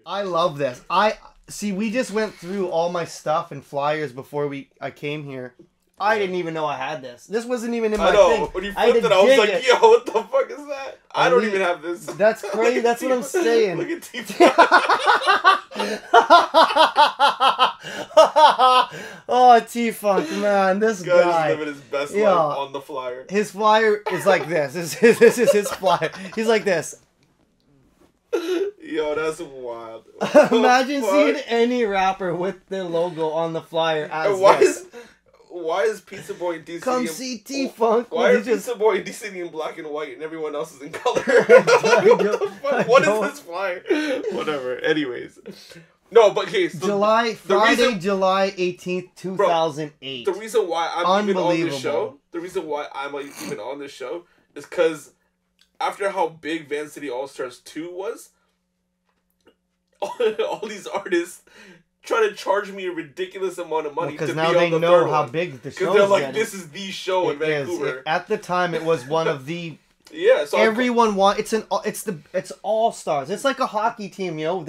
I love this. See, we just went through all my stuff and flyers before I came here. I didn't even know I had this. This wasn't even in my thing. When you flipped it, I was like, yo, what the fuck is that? I don't even have this. That's crazy. That's what I'm saying. Look at T-Funk. Oh, T-Funk, man. This guy. He's living his best life on the flyer. His flyer is like this. This is his flyer. He's like this. Yo, that's wild. Imagine seeing any rapper with their logo on the flyer as why is Pizza Boy in DC? Come see T-Funk. Why is Pizza Boy in DC in black and white and everyone else is in color? What the fuck? What is this flyer? Whatever. Anyways. No, but okay, so Friday, July 18th, 2008. Bro, the reason why I'm even on this show, is because after how big Van City All-Stars 2 was, all these artists try to charge me a ridiculous amount of money to be on the third one. Because now they know how big the show is. Because they're like, this is the show in Vancouver. At the time, it was one of the... Yeah, so everyone it's All-Stars. It's like a hockey team, you know.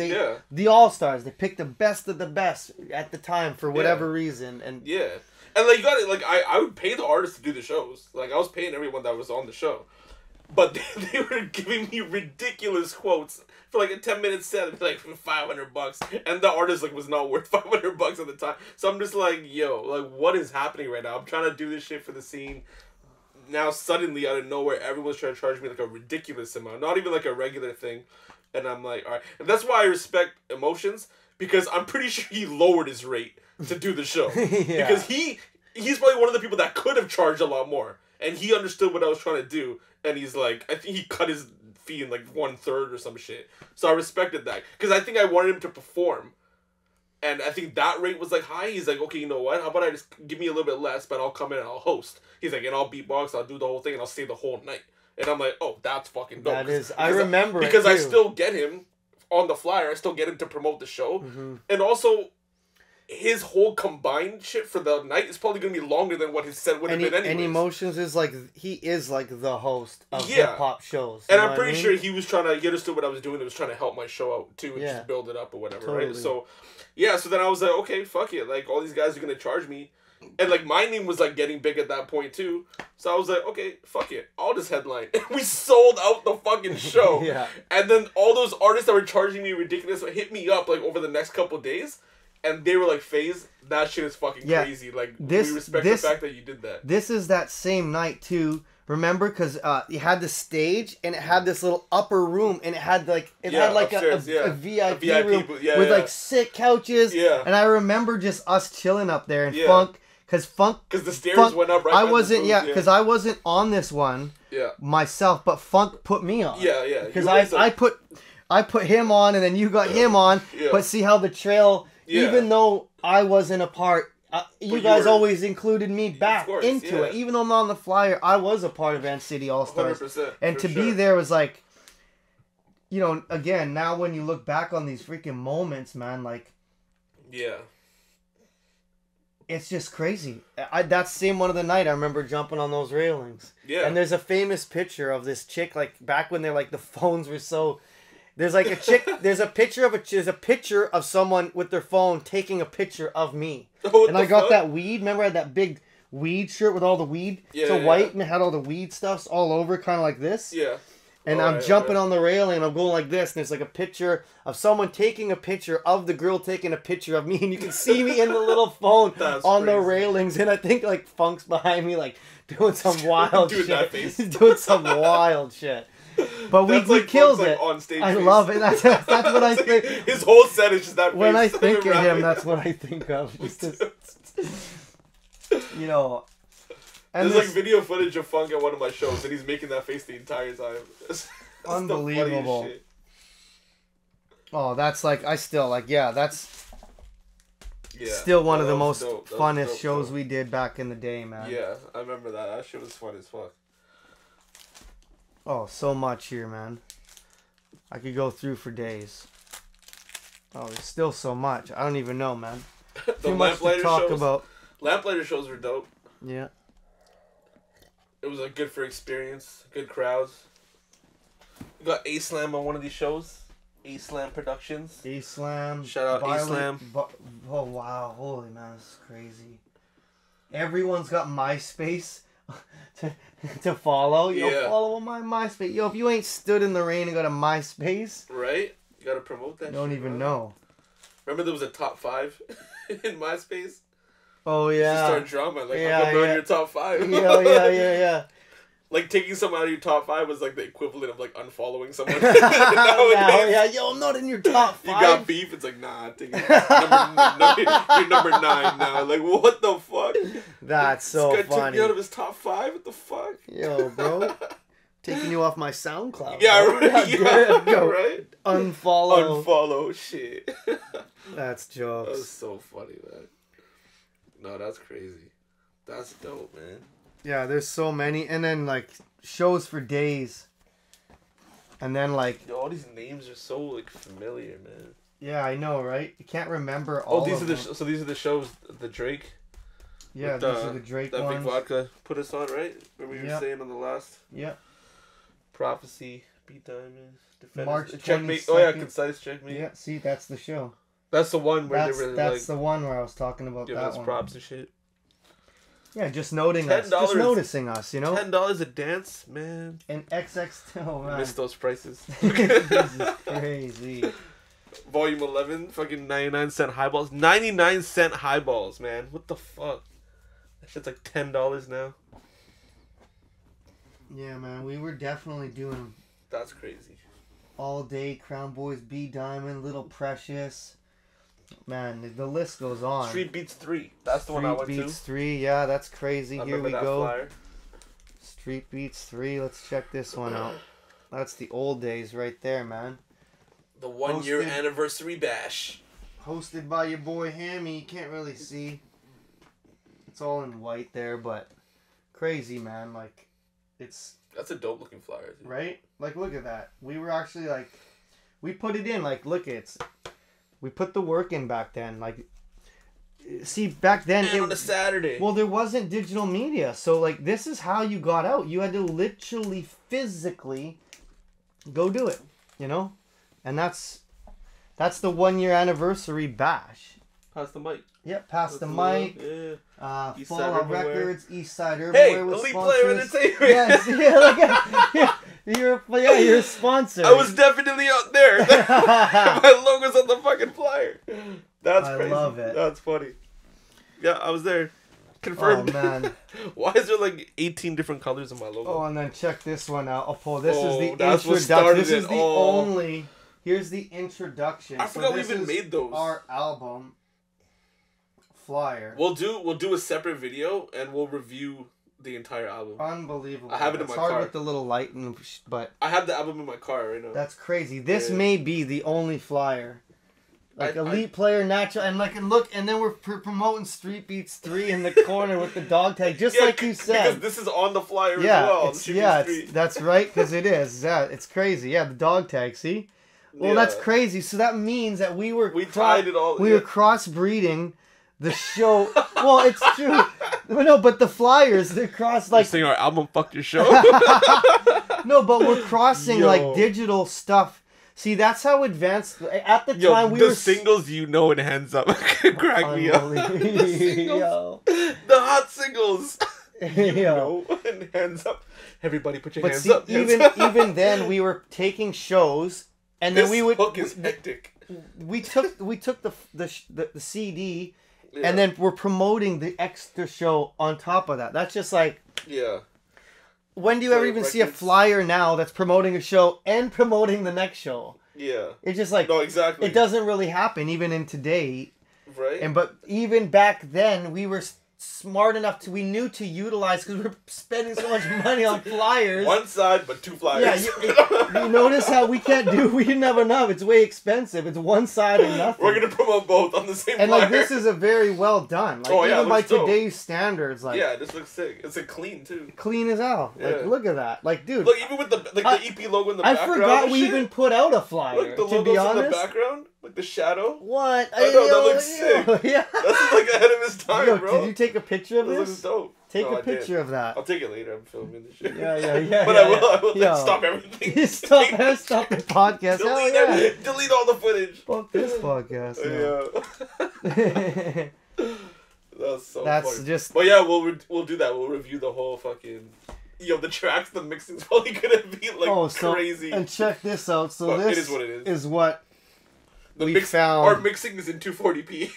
The All-Stars. They pick the best of the best at the time for whatever reason, and and like you got it. Like I would pay the artists to do the shows. Like I was paying everyone that was on the show, but they were giving me ridiculous quotes for like a 10-minute set, like $500, and the artist like was not worth $500 at the time. So I'm just like, yo, like what is happening right now? I'm trying to do this shit for the scene. Now suddenly out of nowhere, everyone's trying to charge me like a ridiculous amount, not even like a regular thing, and I'm like, all right, and that's why I respect Emotions, because I'm pretty sure he lowered his rate to do the show because he's probably one of the people that could have charged a lot more, and he understood what I was trying to do, and he's like, I think he cut his fee in like 1/3 or some shit, so I respected that because I think I wanted him to perform. And I think that rate was like high. He's like, okay, you know what? How about I just give me a little bit less, but I'll come in and I'll host. He's like, and I'll beatbox, I'll do the whole thing, and I'll stay the whole night. And I'm like, oh, that's fucking dope. That is, I remember because it too. I still get him on the flyer. I still get him to promote the show, and also his whole combined shit for the night is probably gonna be longer than what his set would have been anyways. And Emotions is like the host of hip hop shows, and I'm pretty sure he understood what I was doing. He was trying to help my show out too, and just build it up or whatever, right? So. Yeah, so then I was like, okay, fuck it. Like, all these guys are going to charge me. And, like, my name was, like, getting big at that point, too. So I was like, okay, fuck it. I'll just headline. And we sold out the fucking show. And then all those artists that were charging me ridiculous hit me up, like, over the next couple of days. And they were like, Faze, that shit is fucking crazy. Like, we respect the fact that you did that. This is that same night, too. Remember, because you had the stage and it had this little upper room and it had like a VIP room with like sick couches. Yeah. And I remember just us chilling up there and because the stairs went up right. I wasn't on this one myself, but Funk put me on. Yeah. Because I put him on and then you got him on. Yeah. But see how the trail, even though I wasn't a part. You guys always included me back into it. Even though I'm not on the flyer, I was a part of Van City All-Stars. 100%. And to be there was like, you know, again, now when you look back on these freaking moments, man, like... Yeah. It's just crazy. That same one of the night, I remember jumping on those railings. Yeah. And there's a famous picture of this chick, like, back when they're like, the phones were so... There's like a chick. There's a picture of someone with their phone taking a picture of me, and I got that weed. Remember, I had that big weed shirt with all the weed, white, and it had all the weed stuffs all over, kind of like this. Yeah. And I'm jumping on the railing, and I'm going like this, and there's like a picture of someone taking a picture of the girl taking a picture of me, and you can see me in the little phone on the railings, and I think like Funk's behind me, like doing some wild shit, doing some wild shit. But we killed it. On stage I love it. That's what I think. His whole set is just that face. When I think of him, that's what I think of. You know. And there's like video footage of Funk at one of my shows, and he's making that face the entire time. That's unbelievable. Shit. Oh, that's like that's still one of the most funnest shows we did back in the day, man. Yeah, I remember that. That shit was fun as fuck. Oh, so much here, man. I could go through for days. Oh, there's still so much. I don't even know, man. Too much to talk about. Lamplighter shows were dope. Yeah. It was like good for experience, good crowds. You got A-Slam on one of these shows. A-Slam Productions. A-Slam. Shout out A-Slam. Oh, wow. Holy man, this is crazy. Everyone's got MySpace to follow. Yo, follow my MySpace. Yo, if you ain't stood in the rain and got a MySpace. Right? You gotta promote that. You don't even know. Remember there was a top 5 in MySpace? Oh, yeah. You start drama. Like, I'm going to your top 5. Yeah. Like, taking someone out of your top 5 was like the equivalent of like unfollowing someone. Yo, I'm not in your top 5. You got beef. It's like, nah, you're number 9 now. Like, what the fuck? That's so funny. This guy took me out of his top 5. What the fuck? Yo, bro. Taking you off my SoundCloud. Yeah, right. Go. Right. Unfollow. Shit. That's jokes. That was so funny, man. No, that's crazy. That's dope, man. Yeah, there's so many. And then, like, shows for days. And then, like... Yo, all these names are so, like, familiar, man. Yeah, I know, right? You can't remember all of them. So these are the shows, the Drake? Yeah, these are the Drake ones. That Big Vodka put us on, right? Remember you were saying on the last? Yep. Prophecy, Beat Diamonds, Defenders. March 22nd. Checkmate. Oh, yeah, Concise Checkmate. Yeah, see, that's the show. That's the one where that's the one where I was talking about that one. Props and shit. Yeah, just noting us. Just noticing us, you know? $10 a dance, man. And XX, oh, man. I missed those prices. This is crazy. Volume 11, fucking 99-cent highballs. 99-cent highballs, man. What the fuck? That shit's like $10 now. Yeah, man. We were definitely doing... That's crazy. All Day, Crown Boys, B Diamond, Little Precious. Man, the list goes on. Street Beats 3. That's the one I went to. Street Beats 3, yeah, that's crazy. Here we go. Flyer. Street Beats 3, let's check this one out. That's the old days right there, man. The 1-year anniversary bash. Hosted by your boy Hammy. You can't really see. It's all in white there, but crazy, man. Like, it's... That's a dope looking flyer, dude. Right? Like, look at that. We were actually, like... We put it in, like, look, it's... We put the work in back then. Like, see, back then... And on a Saturday. Well, there wasn't digital media. So, like, this is how you got out. You had to literally, physically go do it. You know? And that's the 1-year anniversary bash. Pass the mic. Yep, Pass the Mic. Yeah. Fallout Records, Eastside Everywhere. Hey, with Elite sponsors. Player Entertainment. Yes, yeah, you're a sponsor. I was definitely out there. My logo's on the fucking flyer. That's crazy. I love it. That's funny. Yeah, I was there. Confirmed. Oh, man. Why is there like 18 different colors in my logo? Oh, and then check this one out. This is the that's introduction. This is the only... Here's the introduction. I forgot we even made those. Our album flyer. We'll do a separate video and we'll review the entire album. Unbelievable. I have it in my car. It's hard with the little light, but I have the album in my car right now. That's crazy. This may be the only flyer. Like Elite Player, Natural, and look, and then we're promoting Street Beats 3 in the corner with the dog tag, just like you said. Because this is on the flyer as well. That's right, because it is. Yeah, it's crazy. Yeah, the dog tag. See. Well, that's crazy. So that means that we tied it all. We were crossbreeding the show. Well, it's true. No, but the flyers, they're cross like... You're saying our album fucked your show? No, but we're crossing like digital stuff. See, that's how advanced... At the time, we were... The singles, and Hands Up crack me up. The singles. The hot singles. And Hands Up. Everybody put your hands up. Even then, we were taking shows... And then hook is hectic. We took the CD, and then we're promoting the extra show on top of that. That's just like When do you ever even see a flyer now that's promoting a show and promoting the next show? Yeah, it's just like exactly. It doesn't really happen even in today, right? But even back then, we were smart enough we knew to utilize because we're spending so much money on flyers. One side, but 2 flyers. Yeah, you notice how we didn't have enough. It's way expensive. It's one side or nothing. We're gonna promote both on the same. And flyer. Like this is a very well done. Like even by today's standards, like this looks sick. It's clean too. Clean as hell. Like look at that. Like dude. Look, even with the EP logo in the background. I forgot we even put out a flyer. Look, the logo's in the background. Like the shadow. What? I know, that looks sick. Yeah. That's like ahead of his time, bro. Did you take a picture of this? This looks dope. Take a picture of that. I'll take it later. I'm filming this shit. Yeah. But I will stop everything. Stop the podcast. Delete all the footage. Fuck this podcast. Yeah. That's funny. Just. But yeah, we'll do that. We'll review the whole fucking. The tracks. The mixing's probably gonna be crazy. And check this out. So but this it is what it is. What we found. Our mixing is in 240p.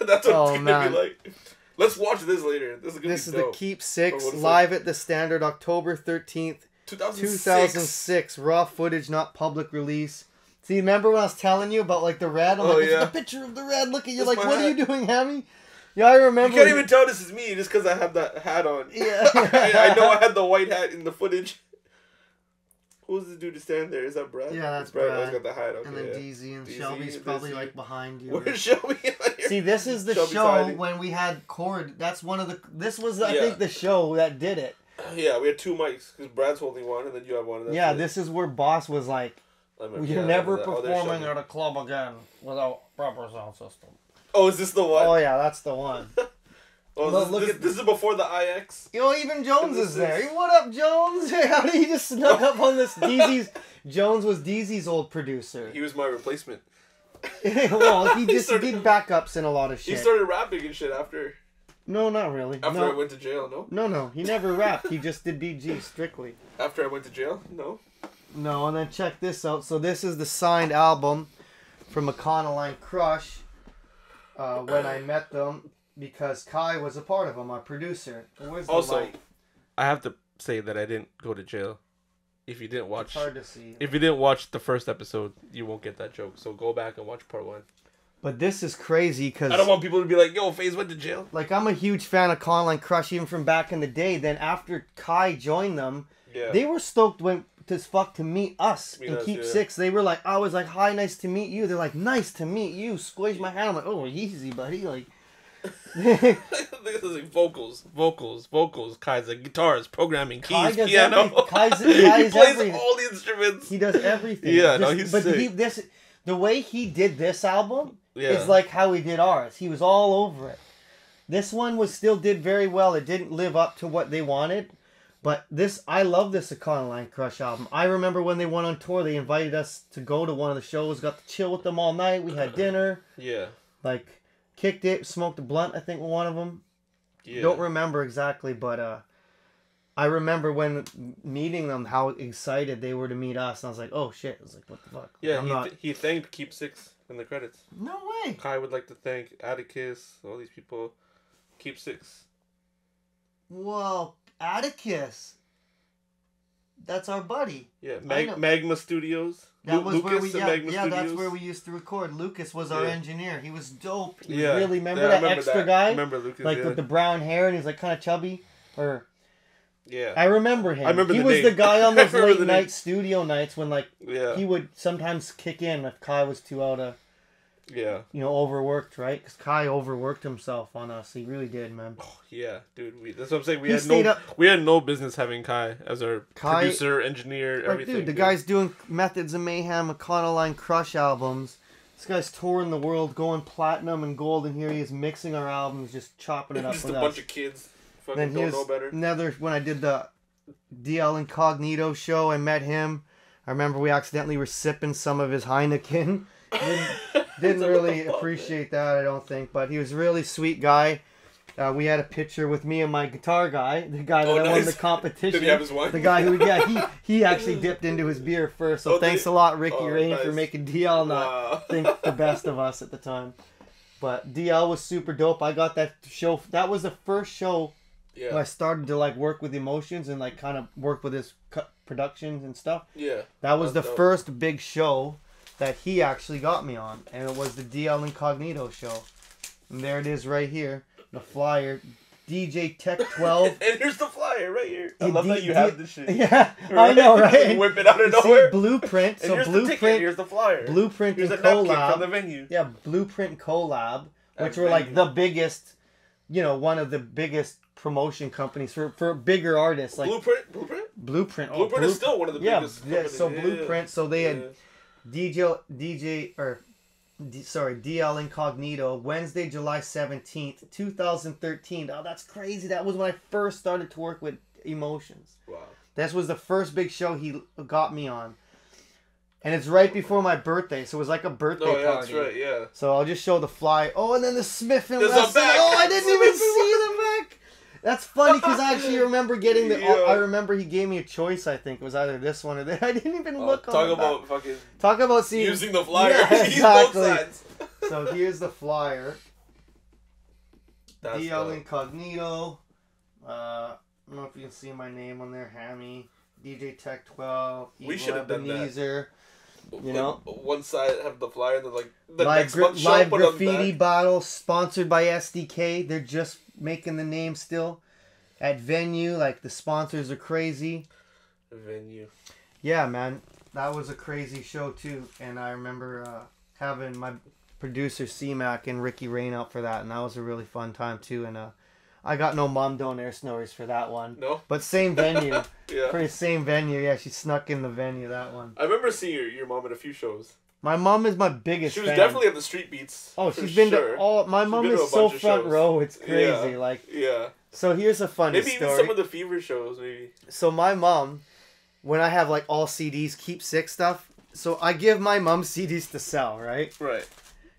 That's what it's gonna be like. Let's watch this later. This is gonna be dope. The Keep 6 live at the Standard, October 13th, 2006. Raw footage, not public release. See, remember when I was telling you about the red? I'm this is the picture of the red. Look at you, what are you doing, Hammy? Yeah, I remember. You can't even tell this is me just because I have that hat on. Yeah. I know I had the white hat in the footage. Who's the dude to stand there? Is that Brad? Yeah, that's Brad. Always got the hat. Okay, and then DZ and Shelby's probably behind you. Where's Shelby? See, this is the show when we had Cord. That's one of the. This was I think the show that did it. Yeah, we had two mics because Brad's holding one and then you have one. And this is where Boss was like, "You're never performing at a club again without proper sound system." Oh, is this the one? Oh yeah, that's the one. This is before the IX. Even Jones is there. What up, Jones? How did he just snuck up on this? Jones was DZ's old producer. He was my replacement. Well, he did backups in a lot of shit. He started rapping and shit after. No, not really. After I went to jail, no? No. He never rapped. He just did DG strictly. After I went to jail? No. No, and then check this out. So this is the signed album from Econoline Crush. When I met them. Because Kai was a part of them, our producer. Also, I have to say that I didn't go to jail. If you didn't watch, it's hard to see. If you didn't watch the first episode, you won't get that joke. So go back and watch part 1. But this is crazy because I don't want people to be like, "Yo, Faze went to jail." I'm a huge fan of Conline Crush even from back in the day. Then after Kai joined them, they were stoked to meet us and Keep 6. They were like, I was like, "Hi, nice to meet you." They're like, "Nice to meet you." Squeeze my hand. I'm like, "Oh, easy, buddy." This is vocals. Kai's like guitars, programming, keys, piano. Kai he plays all the instruments. He does everything. Yeah, he's sick. The way he did this album is like how he did ours. He was all over it. This one still did very well. It didn't live up to what they wanted, but I love this Econoline Crush album. I remember when they went on tour, they invited us to go to one of the shows. Got to chill with them all night. We had dinner. Yeah. Kicked it, smoked a blunt, I think, with one of them. Yeah. Don't remember exactly, but I remember when meeting them, how excited they were to meet us. And I was like, oh, shit. I was like, what the fuck? Yeah, he thanked Keep 6 in the credits. No way. Kai would like to thank Atticus, all these people. Keep 6. Well, Atticus. That's our buddy. Yeah, Magma Studios. That was Lucas where that's where we used to record. Lucas was our engineer. He was dope. Remember that extra guy? I remember Lucas. With the brown hair and he's kind of chubby. Yeah. I remember him. He was the guy on those late night studio nights when he would sometimes kick in if Kai was too out of. Yeah. Overworked, right? Because Kai overworked himself on us. He really did, man. Oh, yeah, dude. That's what I'm saying. We had no business having Kai as our producer, engineer, everything. Dude, the guy's doing Methods of Mayhem, Econoline Crush albums. This guy's touring the world, going platinum and gold, and here he is mixing our albums, just chopping it up just with a bunch of kids fucking don't know better. When I did the DL Incognito show, I met him. I remember we accidentally were sipping some of his Heineken. Didn't really appreciate that, I don't think, but he was a really sweet guy. We had a picture with me and my guitar guy, the guy that won the competition. Did he have his wine? The guy he actually dipped into his beer first. So thanks a lot, Ricky Rain, for making DL not think the best of us at the time. But DL was super dope. I got that show. That was the first show when I started to work with emotions and kind of work with his productions and stuff. Yeah. That was the first big show that he actually got me on, and it was the DL Incognito show. And there it is right here, the flyer, DJ Tech 12. And here's the flyer right here. I love that you have this shit. Yeah, right? I know, right? Whip it out of nowhere. Blueprint. So Blueprint. Here's the flyer. Blueprint here's and collab from the venue. Yeah, Blueprint collab, which were the biggest, one of the biggest promotion companies for bigger artists. Blueprint is still one of the biggest. Yeah. So Blueprint. So they had. DJ DL Incognito, Wednesday, July 17th, 2013. Oh, that's crazy. That was when I first started to work with Emotions. Wow. This was the first big show he got me on. And it's right before my birthday, so it was like a birthday party. That's right, yeah. So I'll just show the fly. Oh, and then the Smith and There's Wesson. a back. Oh, I didn't even see the back. That's funny because I actually remember getting the. I remember he gave me a choice. I think it was either this one or that. I didn't even look. Talk about fucking. Talk about seeing using the flyer. Yeah, exactly. Both sides. So here's the flyer. That's DL Incognito. I don't know if you can see my name on there. Hammy. DJ Tech 12. We should have done that. You know, one side have the flyer and then like the live, next month live graffiti bottle sponsored by SDK. They're just making the name still at Venue. Like the sponsors are crazy. Venue. Yeah, man, that was a crazy show too. And I remember having my producer C-Mac and Ricky Rain out for that, and that was a really fun time too. And I got no Mom Don't Air Snorries for that one. No? But same venue. Yeah. For the same venue. Yeah, she snuck in the venue, that one. I remember seeing your mom at a few shows. My mom is my biggest fan. She was definitely at the Street Beats. Oh, she's been to all... My mom is so front row. It's crazy. Yeah. Like, yeah. So here's a funny story. Maybe even some of the Fever shows, maybe. So my mom, when I have like all CDs, keep sick stuff. So I give my mom CDs to sell, right? Right.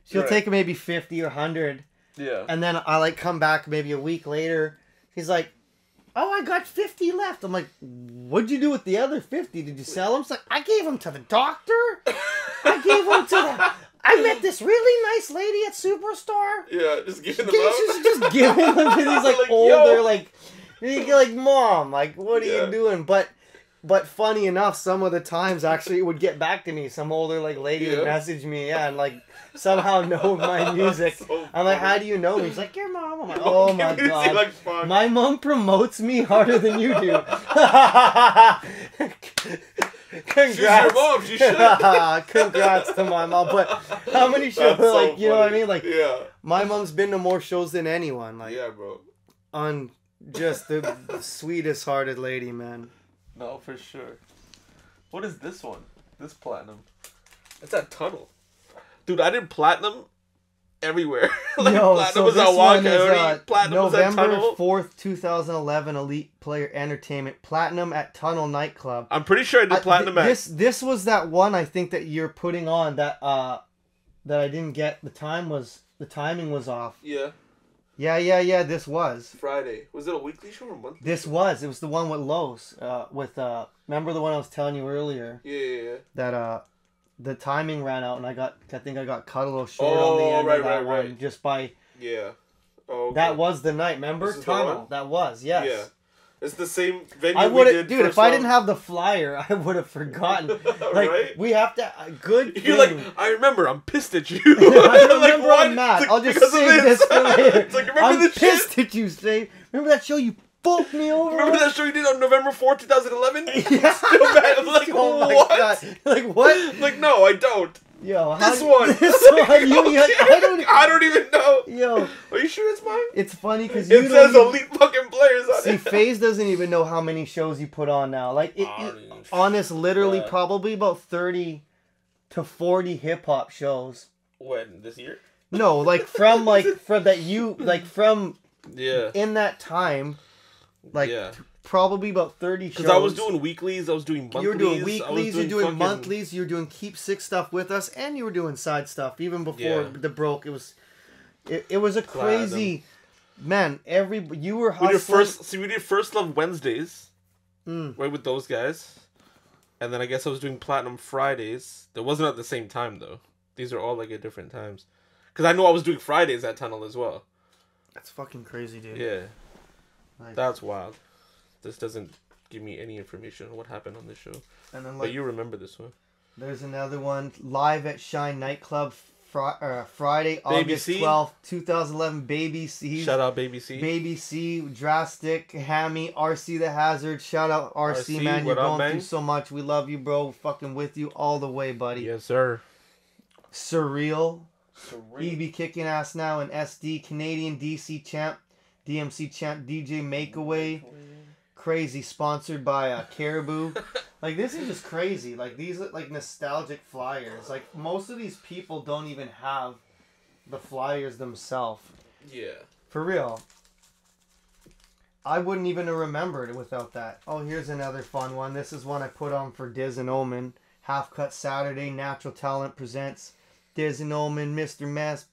She'll take maybe 50 or 100. Yeah. And then I like come back maybe a week later. He's like, oh, I got 50 left. I'm like, what'd you do with the other 50? Did you sell them? It's like, I gave them to the doctor. I gave them to the... I met this really nice lady at Superstore. Yeah, just giving them out. She's just giving them to these like older, like Mom, like, what are you doing? But funny enough, some of the times actually it would get back to me. Some older like lady would message me, and like somehow know my music. So I'm like, how do you know me? He's like, your mom. I'm like, oh my god. Like, my mom promotes me harder than you do. Congrats. She's your mom. She should. Congrats to my mom. But how many shows? That's like, so you know what I mean? Like, my mom's been to more shows than anyone. Like, yeah, bro. On just the sweetest hearted lady, man. No, for sure. What is this one? This platinum. It's that Tunnel. Dude, I did platinum everywhere. Like, yo, platinum so was this at one Waka, is platinum November was at Tunnel. 4th, 2011, Elite Player Entertainment. Platinum at Tunnel Nightclub. I'm pretty sure I did platinum at... This was that one I think that you're putting on that that I didn't get. The timing was off. Yeah. Yeah, this was. Friday. Was it a weekly show or a monthly show? It was the one with Los. Remember the one I was telling you earlier? Yeah. That the timing ran out and I think I got cut a little short on the end of that one. Just by... Yeah. Oh, okay. That was the night, remember? Tunnel. That was, yes. Yeah. It's the same venue we did. Dude, if I didn't have the flyer, I would have forgotten. Like, right? We have to... Good You're like, I remember, I'm pissed at you. I remember like, I'm mad. I'll just save this for later. It's like, remember I'm pissed at you, Steve. Remember that show you fucked me over? Remember that show you did on November 4th, 2011? Yeah. Still bad. I'm like, oh what? God. Like, what? Like, no, I don't. Yo, this one. I don't even know. Yo, are you sure it's mine? It's funny because it says elite fucking players on it. See, Faze doesn't even know how many shows you put on now. Like, honest, literally, probably about 30 to 40 hip hop shows. When this year? No, like from in that time, like probably about 30 shows. Because I was doing weeklies, I was doing monthlies. You were doing weeklies, you're doing monthlies, you were doing keep sick stuff with us, and you were doing side stuff even before the broke. It was a crazy man. You were hustling. We did First Love Wednesdays, right, with those guys, and then I guess I was doing Platinum Fridays. That wasn't at the same time though. These are all like at different times. Because I know I was doing Fridays at Tunnel as well. That's fucking crazy, dude. Yeah, that's wild. This doesn't give me any information on what happened on this show. And then, but you remember this one. There's another one. Live at Shine Nightclub, Friday, August 12th, 2011. Baby C. Shout out Baby C. Baby C, Drastic, Hammy, RC the Hazard. Shout out RC, man. You're going through so much. We love you, bro. We're fucking with you all the way, buddy. Yes, sir. Surreal. He be kicking ass now in SD. Canadian DC champ. DMC champ. DJ Makeaway. Crazy, sponsored by Caribou. Like, this is just crazy. Like, these are, like, nostalgic flyers. Like, most of these people don't even have the flyers themselves. Yeah. For real. I wouldn't even have remembered it without that. Oh, here's another fun one. This is one I put on for Diz and Omen. Half Cut Saturday, Natural Talent presents Diz and Omen, Mr. Mess,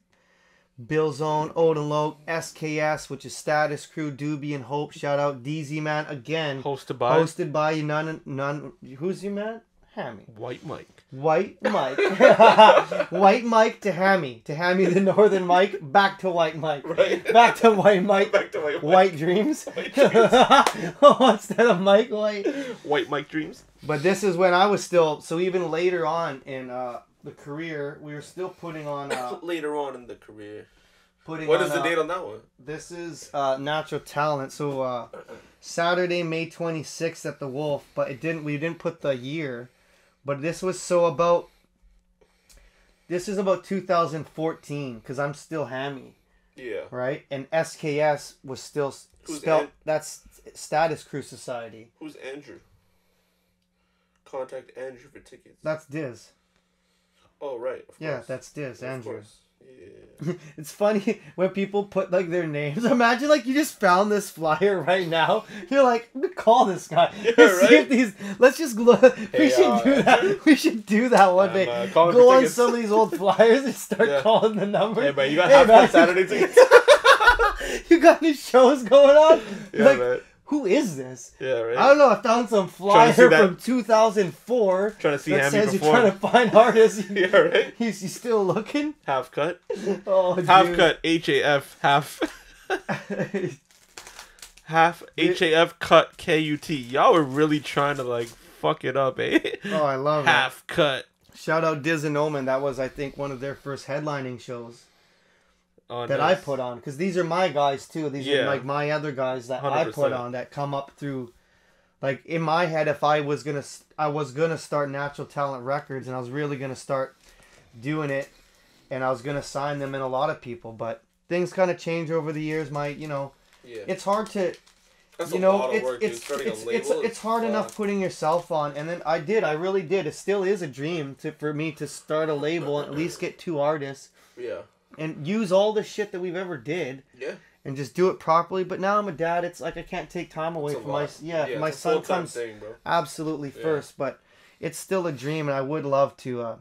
Bill Zone, Odin Loke, SKS, which is Status Crew, Doobie and Hope. Shout out DZ Man again. Hosted by you. None. Who's your man? Hammy. White Mike. White Mike. White Mike to Hammy. To Hammy the Northern Mike. Back to White Mike. Right. Back to White Mike. Back to White Mike. White Dreams. White Dreams. Instead of Mike White. White Mike Dreams. But this is when I was still... So even later on in the career, we were still putting on... later on in the career. What is the date on that one? This is Natural Talent. So Saturday, May 26th at the Wolf. But we didn't put the year. But this was about 2014 because I'm still Hammy. Yeah. Right? And SKS was still spelled. That's Status Crew Society. Who's Andrew? Contact Andrew for tickets. That's Diz. Oh, right. Of yeah, course. that's Diz, Andrew. Of course. Yeah. It's funny when people put like their names. Imagine like you just found this flyer right now. You're like, call this guy. Yeah, Let's see right? if these. Let's just look. We should do that. We should do that one day. Go on some of these old flyers and start calling the numbers. Hey man, you got half on Saturday tickets. You got any shows going on? Yeah, like, man. Who is this? Yeah, right. I don't know. I found some flyer from 2004. Trying to see that Hammy says before. You're trying to find artists. Yeah, right. He's still looking. Half cut. Oh, half dude. cut. HAF. Half. Half HAF cut KUT. Y'all were really trying to like fuck it up, eh? Oh, I love it. Half cut. Shout out Diz and Omen. That was, I think, one of their first headlining shows. That nice. I put on, because these are my guys too. These are like my other guys that 100%. I put on that come up through. Like in my head, if I was gonna start Natural Talent Records, and I was really gonna start doing it, and I was gonna sign them in a lot of people, but things kind of change over the years. It's hard to. That's a lot of work, it's hard enough putting yourself on, and then I really did. It still is a dream for me to start a label and at least get 2 artists. Yeah. And use all the shit that we've ever did. Yeah. And just do it properly. But now I'm a dad. It's like I can't take time away from my my son comes absolutely first. But it's still a dream, and I would love to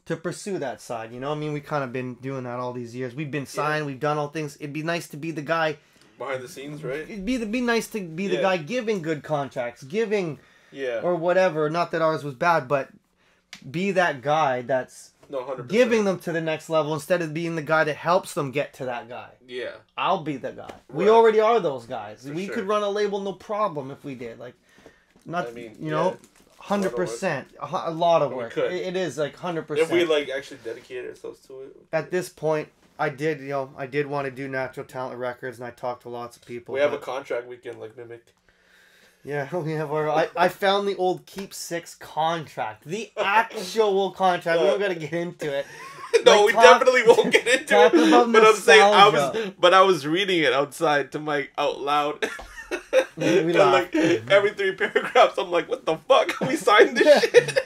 to pursue that side. You know, I mean, we kind of been doing that all these years. We've been signed. We've done all things. It'd be nice to be the guy behind the scenes, right? It'd be nice to be the guy giving good contracts, or whatever. Not that ours was bad, but be that guy that's. No, 100%. Giving them to the next level instead of being the guy that helps them get to that guy. Yeah. I'll be the guy. Right. We already are those guys. For we sure. could run a label no problem if we did. Like, not, I mean, 100%. A lot of work. It is like 100%. If we like actually dedicated ourselves to it. At this point, I did want to do Natural Talent Records, and I talked to lots of people. We have a contract we can like mimic. Yeah, we have our... I found the old Keep 6 contract. The actual contract. We don't got to get into it. No, we definitely won't get into it. About but I'm saying, I was reading it outside to Mike out loud. We laughed. Like, every 3 paragraphs, I'm like, what the fuck? We signed this shit?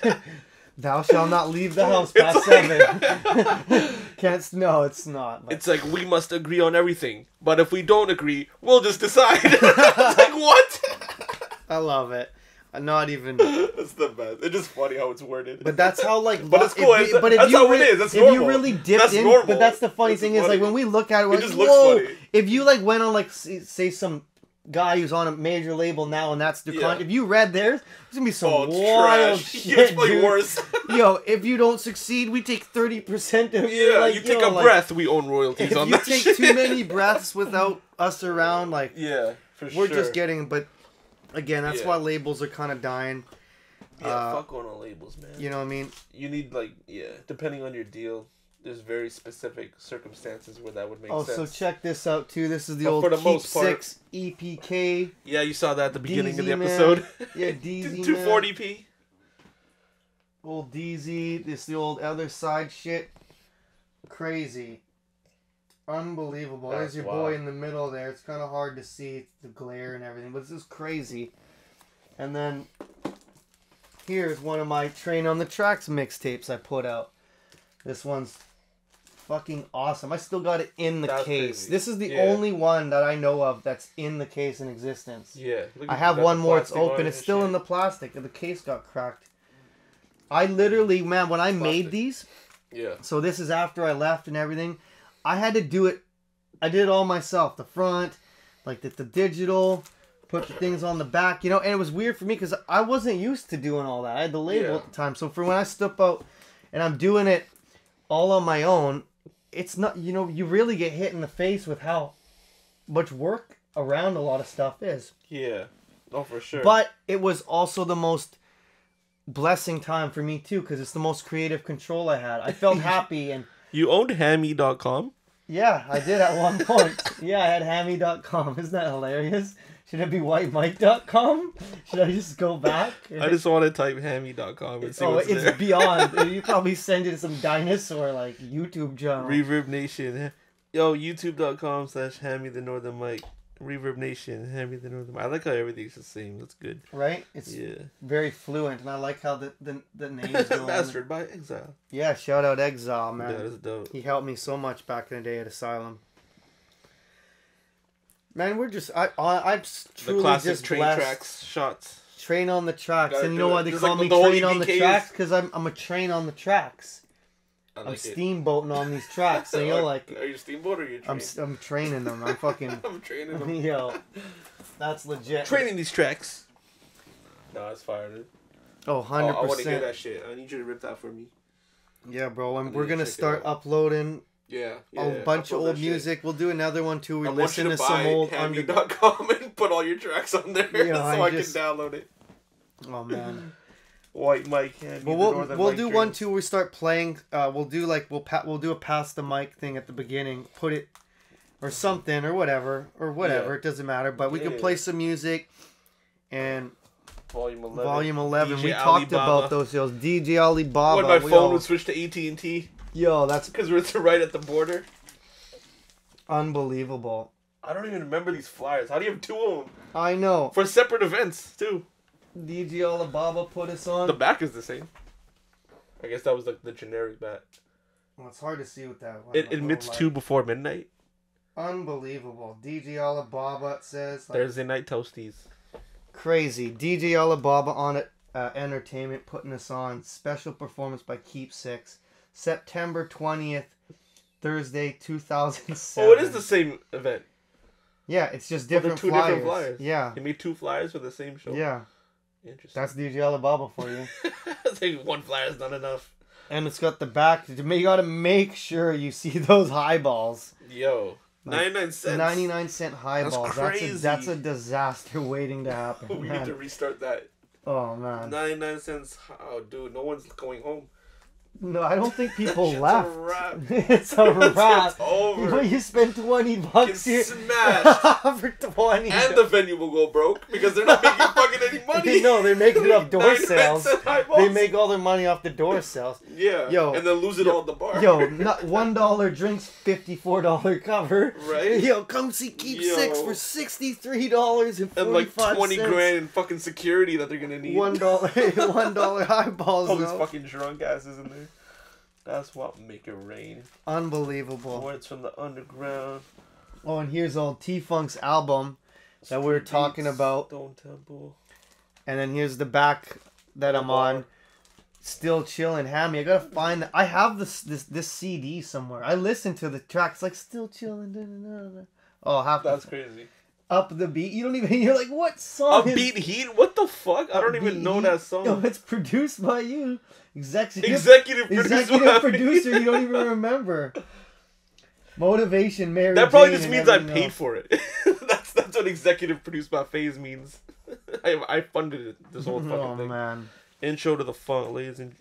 Thou shalt not leave the house past 7. No, it's not. But... It's like, we must agree on everything. But if we don't agree, we'll just decide. It's like, what? I love it. Not even. It's the best. It's just funny how it's worded. But that's how but it's cool. That's how it is. That's normal. If you really dipped in, normal. But that's the funny thing is like when we look at it, we're like, whoa. If you like went on like say some guy who's on a major label now and that's their contract. If you read theirs, there's gonna be some wild shit. It's way worse. Yo, if you don't succeed, we take 30% of your like, you take a breath, we own royalties on that. If you take too many breaths without us around, like for sure. We're just getting Again, that's why labels are kind of dying. Fuck going on labels, man. You know what I mean? You need, depending on your deal, there's very specific circumstances where that would make sense. Oh, so check this out, too. This is the old Keep 6 EPK. Yeah, you saw that at the beginning of the episode. Yeah, DZ, 240p. Old DZ. This is the old other side shit. Crazy. Unbelievable. There's your boy in the middle there. It's kind of hard to see the glare and everything, but this is crazy. And then here's one of my Train on the Tracks mixtapes I put out. This one's fucking awesome. I still got it in the case. Crazy. This is the only one that I know of that's in the case in existence. Yeah. I have one more. It's open. It's still in the plastic. And the case got cracked. I literally, man, when I made these... Yeah. So this is after I left and everything. I had to do it. I did it all myself. The front, like the digital, put the things on the back, you know. And it was weird for me because I wasn't used to doing all that. I had the label at the time. So for when I step out and I'm doing it all on my own, it's not, you know, you really get hit in the face with how much work around a lot of stuff is. Yeah. Oh, for sure. But it was also the most blessing time for me too, because it's the most creative control I had. I felt happy. And you owned hammy.com? Yeah, I did at one point. Yeah, I had hammy.com. Isn't that hilarious? Should it be whitemike.com? Should I just go back? I just want to type hammy.com and see what's there. It's beyond. You probably send it to some dinosaur like YouTube channel. Reverb Nation. Yo, youtube.com/hammy the northern mic. Reverb Nation, Hammy the northern mic. I like how everything's the same. That's good. Right? It's very fluent, and I like how the name's going. Mastered by Exile. Yeah, shout out Exile, man. Yeah, that's dope. He helped me so much back in the day at Asylum. Man, we're just I'm truly the classic just train blessed. tracks shots. Train on the tracks, and you know why they call me the Train on the Tracks? Because I'm a train on the tracks. Like I'm steamboating on these tracks, so you're like. Are you steamboat or are you train? I'm training them. I'm fucking. I'm training them. Yo, that's legit. Training these tracks. No, it's fire, dude. Oh, 100%. I want to hear that shit. I need you to rip that for me. Yeah, bro. And we're gonna start uploading. A bunch of old music. We'll do another one too. We listen to some old hammy.com and put all your tracks on there so I can download it. Oh man. White mic. Well, we'll do one too. We start playing. We'll do like we'll do a pass the mic thing at the beginning. Put it or something or whatever. It doesn't matter. But we can play some music and. Volume 11. We talked about those shows. DJ Alibaba. When my phone would switch to AT&T. Yo, that's because we're right at the border. Unbelievable. I don't even remember these flyers. How do you have two of them? I know. For separate events too. DJ Alibaba put us on. The back is the same. I guess that was like the generic back. Well, it's hard to see with that. It admits 2 before midnight. Unbelievable. DJ Alibaba, it says. Like, Thursday night toasties. Crazy. DJ Alibaba on it. Entertainment putting us on. Special performance by Keep Six. September 20th. Thursday 2007. Oh, it is the same event. Yeah, it's just different flyers. Different flyers. Yeah. You made 2 flyers for the same show. Yeah. Interesting. That's DJ Alibaba for you. I think 1 flyer is not enough. And it's got the back. You gotta make sure you see those highballs. Yo. 99 cents. 99-cent highballs. That's crazy. That's a disaster waiting to happen. We need to restart that. Oh, man. 99 cents. Oh, dude. No one's going home. No, I don't think people left. It's a wrap. It's a wrap. It's over. You spend $20 here. Smashed. For 20. And the venue will go broke because they're not making fucking any money. No, they're making it off door sales. They make all their money off the door sales. Yeah. Yo, and then lose it all at the bar. Yo, not $1 drinks, $54 cover. Right? Yo, come see Keep Six for $63.45. And like 20 grand in fucking security that they're gonna need. $1 highballs. All these fucking drunk asses in there. That's what make it rain. Unbelievable. Words from the underground. Oh, and here's old T-Funk's album that we were talking about. Stone Temple. And then here's the back that I'm on. Still Chillin' Hammy. I gotta find that. I have this CD somewhere. I listen to the tracks like Still Chillin'. Oh, that's crazy. Up the Beat. You don't even. You're like, what song? Beat Heat. What the fuck? I don't even know that song. No, it's produced by you. Executive producer. You don't even remember. Motivation, Mary. That probably just means I paid for it. that's what executive produced by Faze means. I funded it. This whole fucking thing. Oh man. Intro to the funk, ladies and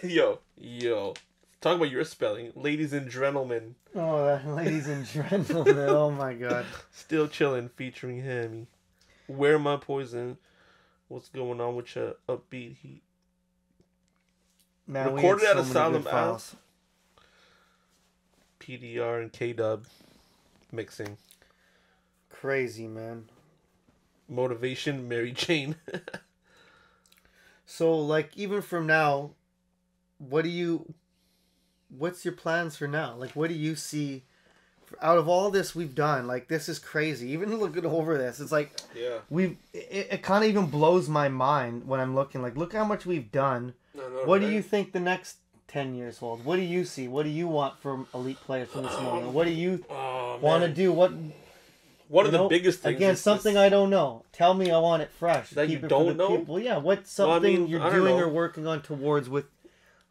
yo. Talk about your spelling, ladies and gentlemen. Oh, ladies and gentlemen. Oh my god. Still Chillin' featuring Hammy. Where My Poison. What's going on with your upbeat heat? Man, recorded at Asylum House. PDR and K-Dub mixing. Crazy, man. Motivation, Mary Jane. So, like, even from now, what's your plans for now? Like, what do you see out of all this we've done? Like, this is crazy. Even looking over this, it's like, it kind of even blows my mind when I'm looking, like, look how much we've done. What do you think the next 10 years holds? What do you see? What do you want from elite players from this moment? What do you want to do? One of the biggest things. Again, something I don't know. Tell me I want it fresh. That you don't know? People. Yeah, what's something you're doing or working on towards with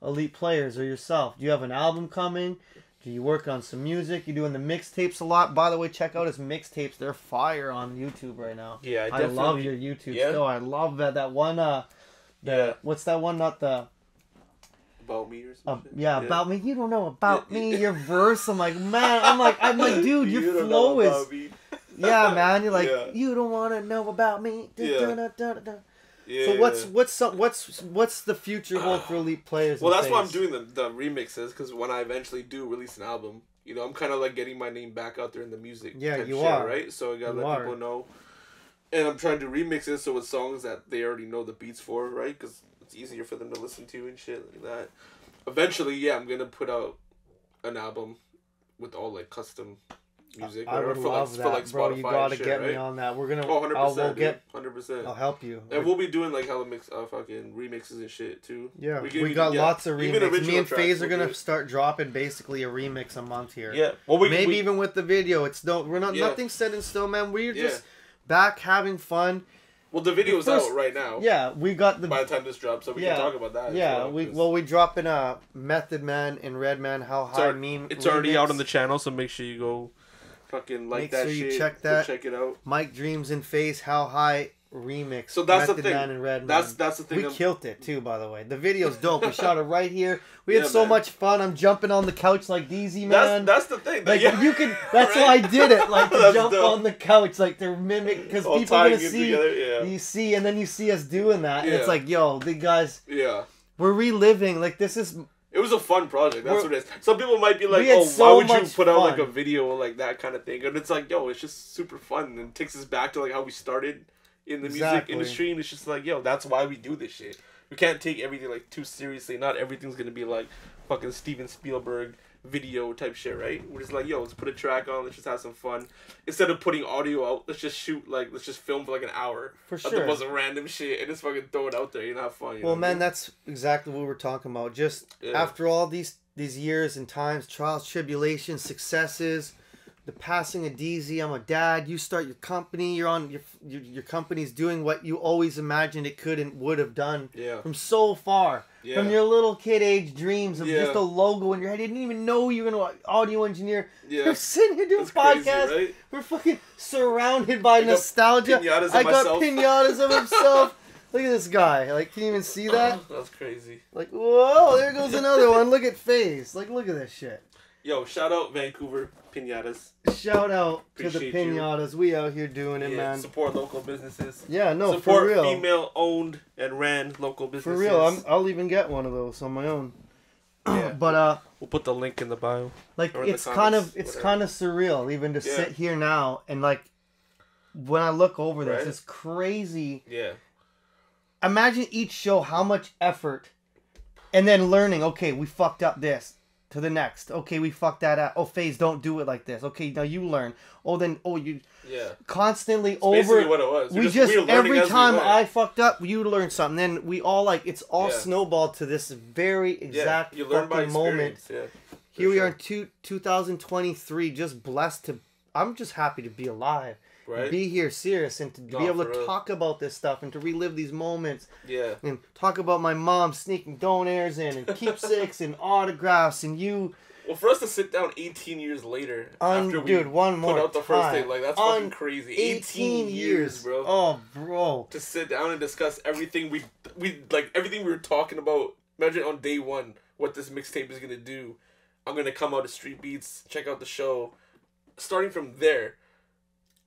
elite players or yourself? Do you have an album coming? Do you work on some music? You doing the mixtapes a lot? By the way, check out his mixtapes. They're fire on YouTube right now. Yeah, I love your YouTube still. I love that one. What's that one? Not the. About me or something? Yeah, about me. You don't know about me. Your verse. I'm like, man. I'm like, dude, your flow is. Yeah, man. You're like, you don't want to know about me. So what's the future hold for elite players? Well, that's why I'm doing the remixes, because when I eventually do release an album, you know, I'm kind of like getting my name back out there in the music. Yeah, you are right. So I gotta let people know, and I'm trying to remix it so with songs that they already know the beats for, right? Because it's easier for them to listen to and shit like that. Eventually, I'm gonna put out an album with all like custom music. I would love that, for, bro. Spotify you gotta shit, get right? me on that. We're gonna. 100%. 100%. I'll help you. And we'll be doing like hella fucking remixes and shit too. Yeah, we got lots of remixes. Me and Faze are gonna start dropping basically a remix a month here. Yeah, well, maybe even with the video. We're not nothing set in stone, man. We're just back having fun. Well, the video's out right now. Yeah, we got by the time this drops, so we can talk about that. Yeah, we drop in a Method Man and Redman How High meme. It's already out on the channel, so make sure you go fucking like that shit. Make sure you check that. Check it out. Mic Dreams and Faze How High remix. So that's Method the thing. Man and Redman. That's the thing. We killed it too, by the way. The video's dope. We shot it right here. We had so much fun. I'm jumping on the couch like DZ, man. That's the thing. Like you can. That's why I did it. Like to jump on the couch, like to mimic, because people are gonna see. You see, and then you see us doing that, and it's like, yo, the guys. Yeah. We're reliving. Like this is. It was a fun project. That's what it is. Some people might be like, "Oh, why would you put out like a video like that kind of thing?" And it's like, "Yo, it's just super fun and takes us back to like how we started in the music industry." And it's just like, "Yo, that's why we do this shit. We can't take everything like too seriously. Not everything's gonna be like fucking Steven Spielberg video type shit, right? We're just like, yo, let's put a track on. Let's just have some fun. Instead of putting audio out, let's just let's just film for like an hour. For sure. Of a random shit and just fucking throw it out there. You know, have fun. Well, man, that's exactly what we're talking about. Just after all these years and times, trials, tribulations, successes, the passing of DZ. I'm a dad. You start your company. You're on your company's doing what you always imagined it could and would have done. Yeah. From so far. Yeah. From your little kid age dreams of just a logo in your head. You didn't even know you were gonna audio engineer. Yeah. You're sitting here doing podcasts. Right? We're fucking surrounded by nostalgia. I got pinatas of himself. Look at this guy. Like, can you even see that? That's crazy. Like, whoa, there goes another one. Look at Faze. Like, look at this shit. Yo, shout out Vancouver pinatas. Shout out to the pinatas. We out here doing it, man. Support local businesses. Yeah, no, support for real. Female owned and ran local businesses. For real, I'll even get one of those on my own. Yeah. But we'll put the link in the bio. Like it's kind of surreal even to sit here now and like when I look over this, it's crazy. Yeah. Imagine each show how much effort, and then learning. Okay, we fucked up this. To the next. Okay, we fucked that up. Oh, Faze, don't do it like this. Okay, now you learn. You constantly it's basically what it was. We just every time I fucked up, you learn something. Then we all it's all snowballed to this very exact you learn by moment. Yeah, here we are in 2023, just blessed to. I'm just happy to be alive. Right. Be here, serious, and to be able to talk about this stuff and to relive these moments. Yeah. And talk about my mom sneaking donairs in and keepsakes and autographs and you. Well, for us to sit down 18 years later after we one more put out the first time. thing, like that's fucking crazy. 18 years, bro. Oh, bro. To sit down and discuss everything we everything we were talking about. Imagine on day one what this mixtape is gonna do. I'm gonna come out of Street Beats, check out the show. Starting from there.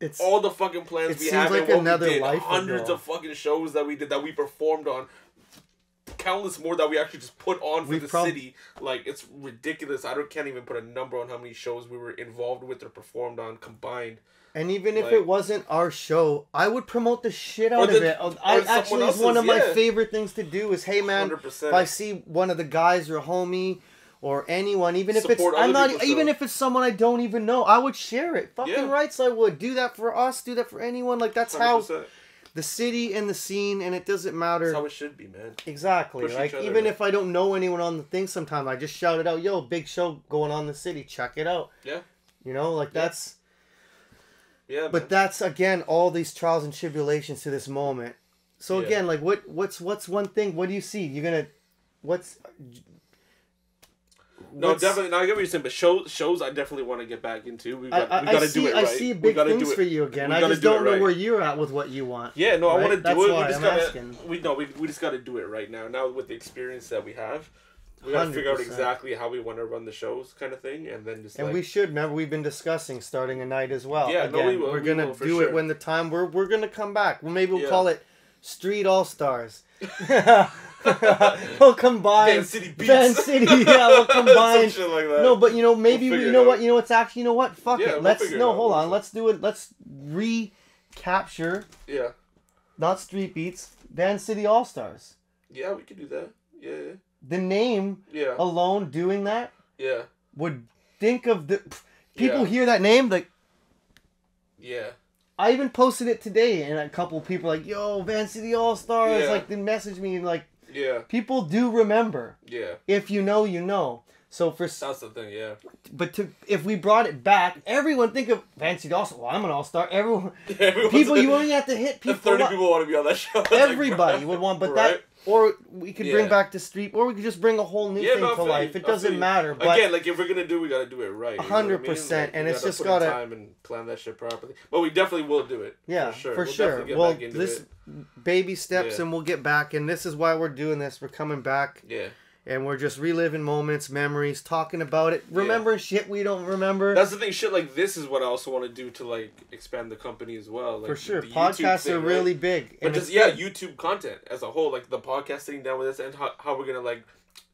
It's all the fucking plans we have and what we did, hundreds of fucking shows that we did that we performed on. countless more that we actually just put on for the city. Like, it's ridiculous. Can't even put a number on how many shows we were involved with or performed on combined. And even if it wasn't our show, I would promote the shit out of it. I actually, it's one of my favorite things to do is, hey man, 100%. If I see one of the guys or a homie or anyone, even if if it's someone I don't even know, I would share it. Fucking rights, I would. Do that for us, do that for anyone. Like, that's 100%. How the city and the scene, and it doesn't matter. That's how it should be, man. Exactly. Like, even if I don't know anyone on the thing sometimes, I just shout it out, yo, big show going on in the city, check it out. Yeah. You know, like that's... Yeah, but that's, again, all these trials and tribulations to this moment. So again, like, what's one thing? What do you see? You're gonna, No, definitely. No, I get what you're saying, but shows I definitely want to get back into. We got to do it right. I see big things for you again. I just don't know where you're at with what you want. Yeah, no, I want to do it. That's why I'm asking. We just got to do it right now. Now with the experience that we have. We gotta figure out exactly how we want to run the shows, kind of thing, and then just. And we should remember we've been discussing starting a night as well. Yeah, again, no, we will. We're gonna do it when the time we're gonna come back. Well, maybe we'll call it Street All Stars. We'll combine Van City Beats. Van City, yeah. We'll combine. Some shit like that. No, but maybe it's actually what? Fuck it. Let's hold on. Let's do it. Let's recapture. Yeah. Not Street Beats. Van City All Stars. Yeah, we could do that. Yeah. The name alone doing that would think of the people hear that name like I even posted it today and a couple of people like, yo, Van City All Stars, like they messaged me and like people do remember. If you know, you know. So that's the thing, But if we brought it back, everyone think of Van City All Stars. Well, I'm an all star. People you only have to hit people. 30 people want to be on that show. Everybody would want, but that. Or we could bring back the street, or we could just bring a whole new thing to life. It doesn't matter. But again, like if we're gonna do, we gotta do it right. 100%, and it's just gotta time and plan that shit properly. But we definitely will do it. Yeah, for sure. Well, this baby steps, and we'll get back. And this is why we're doing this. We're coming back. Yeah. And we're just reliving moments, memories, talking about it, remembering shit we don't remember. That's the thing. Shit like this is what I also want to do to like expand the company as well. Like, for sure, podcasts are really big. But just YouTube content as a whole, like the podcast sitting down with us, and how we're gonna like,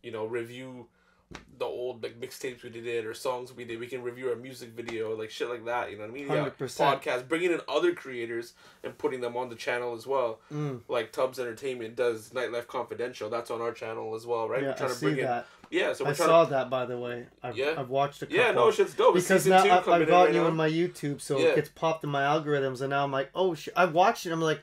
review the old like mixtapes we did or songs we did. We can review our music video, like shit like that. You know what I mean? 100%. Podcasts, bringing in other creators and putting them on the channel as well. Like Tubbs Entertainment does Nightlife Confidential. That's on our channel as well, right? Yeah, we're trying I to bring see that. Yeah, so I saw that, by the way. I've watched a couple. Yeah, no, shit's dope. Because now I've got you on my YouTube, so it gets popped in my algorithms, and now I'm like, oh shit! I watched it. I'm like,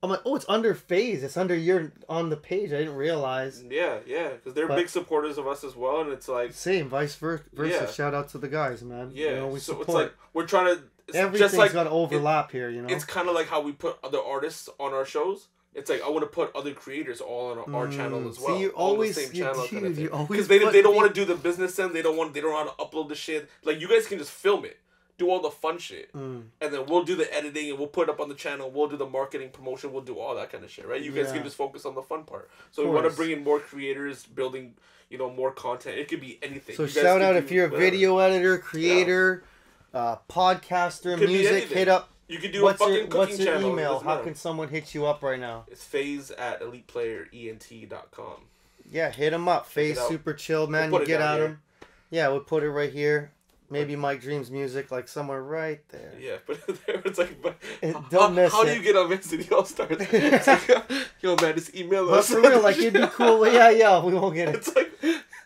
oh, it's under Faze. It's under on the page. I didn't realize. Yeah, because they're big supporters of us as well, and it's like same vice versa. Shout out to the guys, man. Yeah, we support. It's like we're trying to. Everything's got to overlap here, It's kind of like how we put other artists on our shows. It's like I want to put other creators all on our channel as well. See, you always on the same channel kind of thing. Because they don't want to do the business end. They don't know how to upload the shit. Like you guys can just film it, do all the fun shit, and then we'll do the editing and we'll put it up on the channel. We'll do the marketing promotion. We'll do all that kind of shit, right? You guys can just focus on the fun part. So we want to bring in more creators, building more content. It could be anything. So shout out if you're a video editor, creator, podcaster, music, hit up. You can do a fucking cooking what's your channel. Email? How can someone hit you up right now? It's faze@eliteplayerent.com. Yeah, hit him up. Faze super chill, man. You get at him. Yeah, we'll put it right here. Maybe Mic Dreams music, like somewhere right there. Yeah, but it's like, don't miss it. How do you get on Van City All Stars? It's like, yo, man, just email us. But for real, like it'd be cool. Yeah, we won't get it. It's like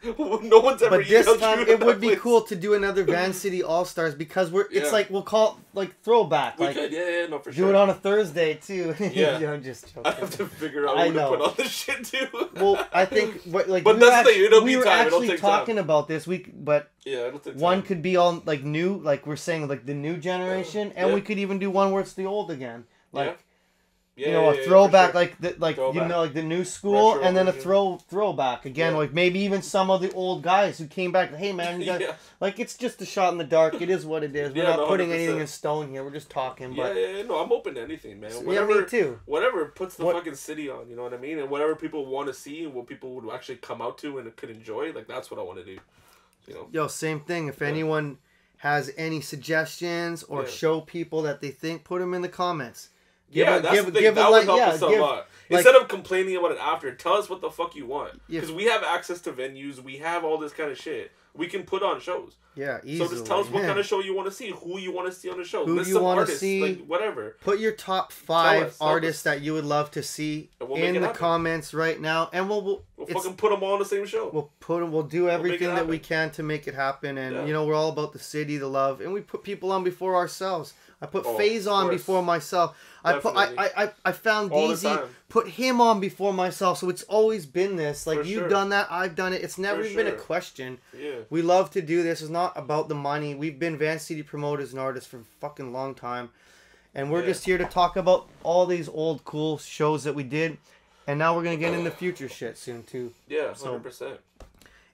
no one's ever. But this time it would be cool to do another Van City All Stars because it's like we'll call it like throwback. We like, could, no, for sure. Do it on a Thursday too. Yeah, I'm just joking. I have to figure out who to put on this shit too. Well, I think but that's the thing. It'll be time. We were actually talking time. about this week, but it'll take time. One could be all like new, like we're saying, like the new generation, and we could even do one where it's the old again, like. A throwback, sure. like the new school, retro and then version. A throwback again, like maybe even some of the old guys who came back. Hey man, you guys, like it's just a shot in the dark. It is what it is. We're not putting 100%. Anything in stone here. We're just talking. But no, I'm open to anything, man. Me too. Whatever puts the fucking city on, you know what I mean, and whatever people want to see and what people would actually come out to and could enjoy, like that's what I want to do. Yo, same thing. If anyone has any suggestions or show people that they think, put them in the comments. That's the thing. That would help us a lot. Instead of complaining about it after, tell us what the fuck you want. Because we have access to venues. We have all this kind of shit. We can put on shows. Yeah, easily. So just tell us what kind of show you want to see. Who you want to see on the show. Who do you want to see. Like, whatever. Put your top 5 artists that you would love to see in the comments right now. And we'll fucking put them all on the same show. We'll do everything that we can to make it happen. And, you know, we're all about the city, the love. And we put people on before ourselves. I put Faze on before myself. I found Deezy, put him on before myself. So it's always been this. Like, you've done that, I've done it. It's never been a question. Yeah. We love to do this. It's not about the money. We've been Van City promoters and artists for a fucking long time. And we're just here to talk about all these old cool shows that we did. And now we're going to get into future shit soon, too. Yeah, 100%. So,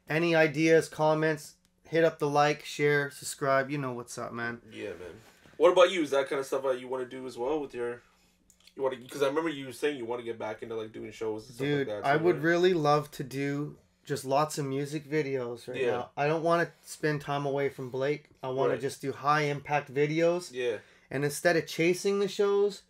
any ideas, comments, hit up the like, share, subscribe. You know what's up, man. Yeah, man. What about you? Is that kind of stuff that you want to do as well with your... You want to, because I remember you saying you want to get back into like doing shows and stuff like that. So I would really love to do just lots of music videos right now. I don't want to spend time away from Blake. I want to just do high impact videos. Yeah. And instead of chasing the shows,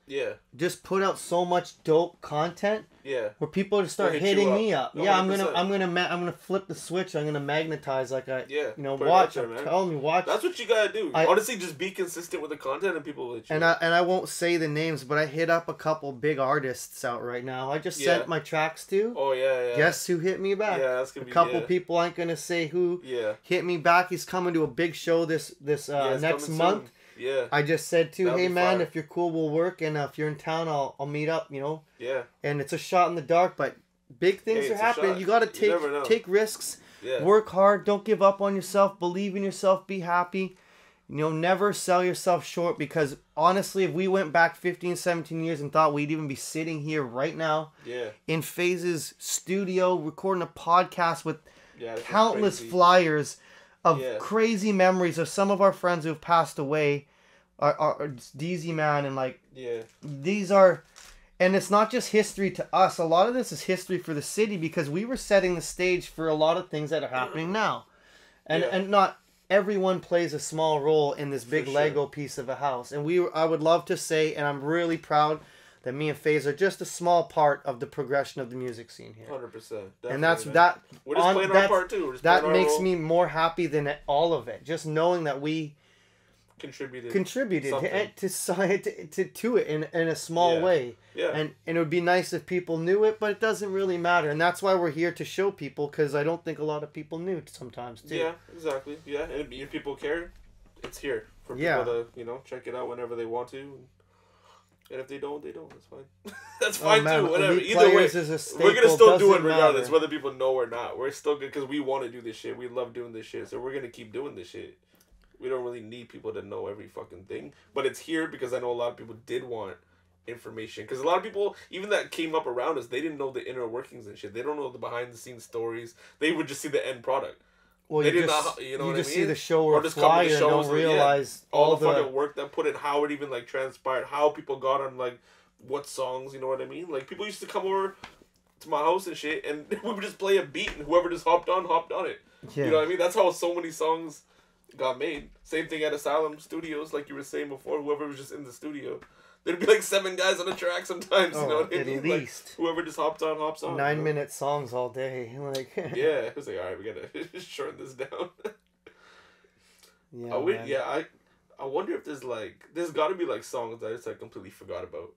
just put out so much dope content. Yeah. Where people just start hitting me up. 100%. Yeah, I'm gonna flip the switch. I'm gonna magnetize like watch. Tell me watch. That's what you gotta do. Honestly, just be consistent with the content and people will hit you. And I won't say the names, but I hit up a couple big artists out right now. I just sent my tracks to. Oh yeah. Guess who hit me back? Yeah, that's gonna be a couple people. I ain't gonna say who. Yeah. Hit me back. He's coming to a big show this next month. Soon. Yeah. I just said hey man, if you're cool, we'll work, and if you're in town, I'll meet up. You know. Yeah. And it's a shot in the dark, but big things are happening. You gotta take risks. Yeah. Work hard. Don't give up on yourself. Believe in yourself. Be happy. You know, never sell yourself short, because honestly, if we went back 15, 17 years and thought we'd even be sitting here right now in Faze's studio recording a podcast with countless flyers of crazy memories of some of our friends who have passed away, are Deezy Man, and like these are, and it's not just history to us. A lot of this is history for the city, because we were setting the stage for a lot of things that are happening now, and not everyone plays a small role in this big Lego piece of a house. And I would love to say, and I'm really proud that me and Faze are just a small part of the progression of the music scene here. 100%. And that's that. We're just playing our part too. That makes me more happy than all of it. Just knowing that we contributed to it in a small way. Yeah. And it would be nice if people knew it, but it doesn't really matter. And that's why we're here to show people, because I don't think a lot of people knew sometimes too. Yeah, exactly. Yeah, and if people care, it's here for people to check it out whenever they want to. And if they don't, they don't. That's fine. That's fine too. Whatever. Either way, we're gonna still do it regardless, whether people know or not. We're still good because we want to do this shit. We love doing this shit, so we're gonna keep doing this shit. We don't really need people to know every fucking thing, but it's here because I know a lot of people did want information. Because a lot of people, even that came up around us, they didn't know the inner workings and shit. They don't know the behind the scenes stories. They would just see the end product. Well, you just see the show or flyer and don't realize all the fucking work that put in, how it even like transpired, how people got on like what songs, you know what I mean? Like people used to come over to my house and shit, and we would just play a beat, and whoever just hopped on it. Yeah. You know what I mean? That's how so many songs got made. Same thing at Asylum Studios, like you were saying before. Whoever was just in the studio. There'd be like 7 guys on a track sometimes, you know what I mean? At least. Like, whoever just hops on. 9-minute songs all day. Like yeah, it was like, alright, we gotta shorten this down. I wonder if there's gotta be like songs that I just like completely forgot about.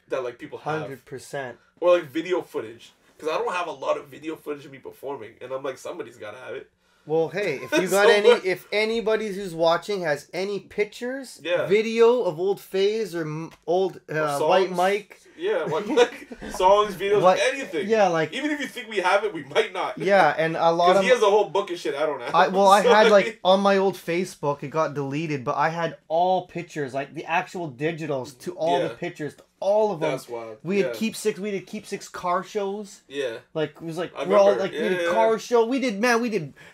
That like people have. 100%. Or like video footage. Because I don't have a lot of video footage of me performing. And I'm like, somebody's gotta have it. Well, hey, if you got if anybody who's watching has any pictures, video of old Faze or old White Mike. Yeah, White Mike. Songs, videos, anything. Yeah, like... Even if you think we have it, we might not. Yeah, and a lot of... Because he has a whole book of shit I don't have. I had, like, on my old Facebook, it got deleted, but I had all pictures, like, the actual digitals to all the pictures, all of them. That's wild. We did keepsakes car shows. Yeah. Like, it was like, we did car show. We did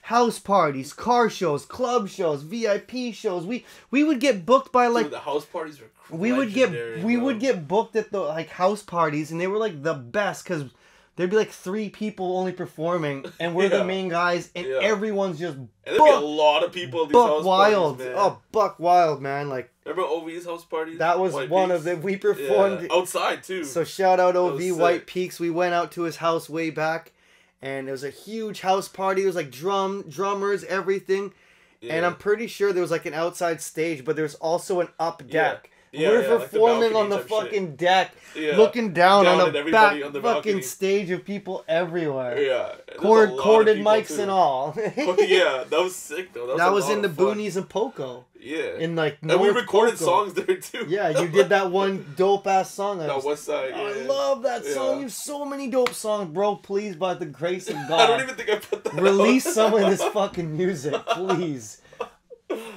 house parties, car shows, club shows, VIP shows. We would get booked by, like... Dude, the house parties were we would get booked at the like house parties, and they were like the best, because there'd be like 3 people only performing, and we're the main guys, and everyone's just and there'd be a lot of people at these house wild parties, man. buck wild, man. Like Remember OV's house parties? That was White one Peaks? of them. We performed outside too. So shout out OV White sick. Peaks. We went out to his house way back, and it was a huge house party. It was like drummers, everything, and I'm pretty sure there was like an outside stage, but there's also an up deck. Yeah, We're like performing on the fucking deck, looking down on a back on the fucking balcony. Stage of people everywhere. Yeah, corded mics and all. Yeah, that was sick though. That was in the boonies and Poco. Yeah, in like and we recorded Poco. songs there too. Yeah, you did that one dope ass song. That West Side. Yeah. I love that song. You have so many dope songs, bro. Please, by the grace of God, I don't even think I put that. Release out. some of this fucking music, please.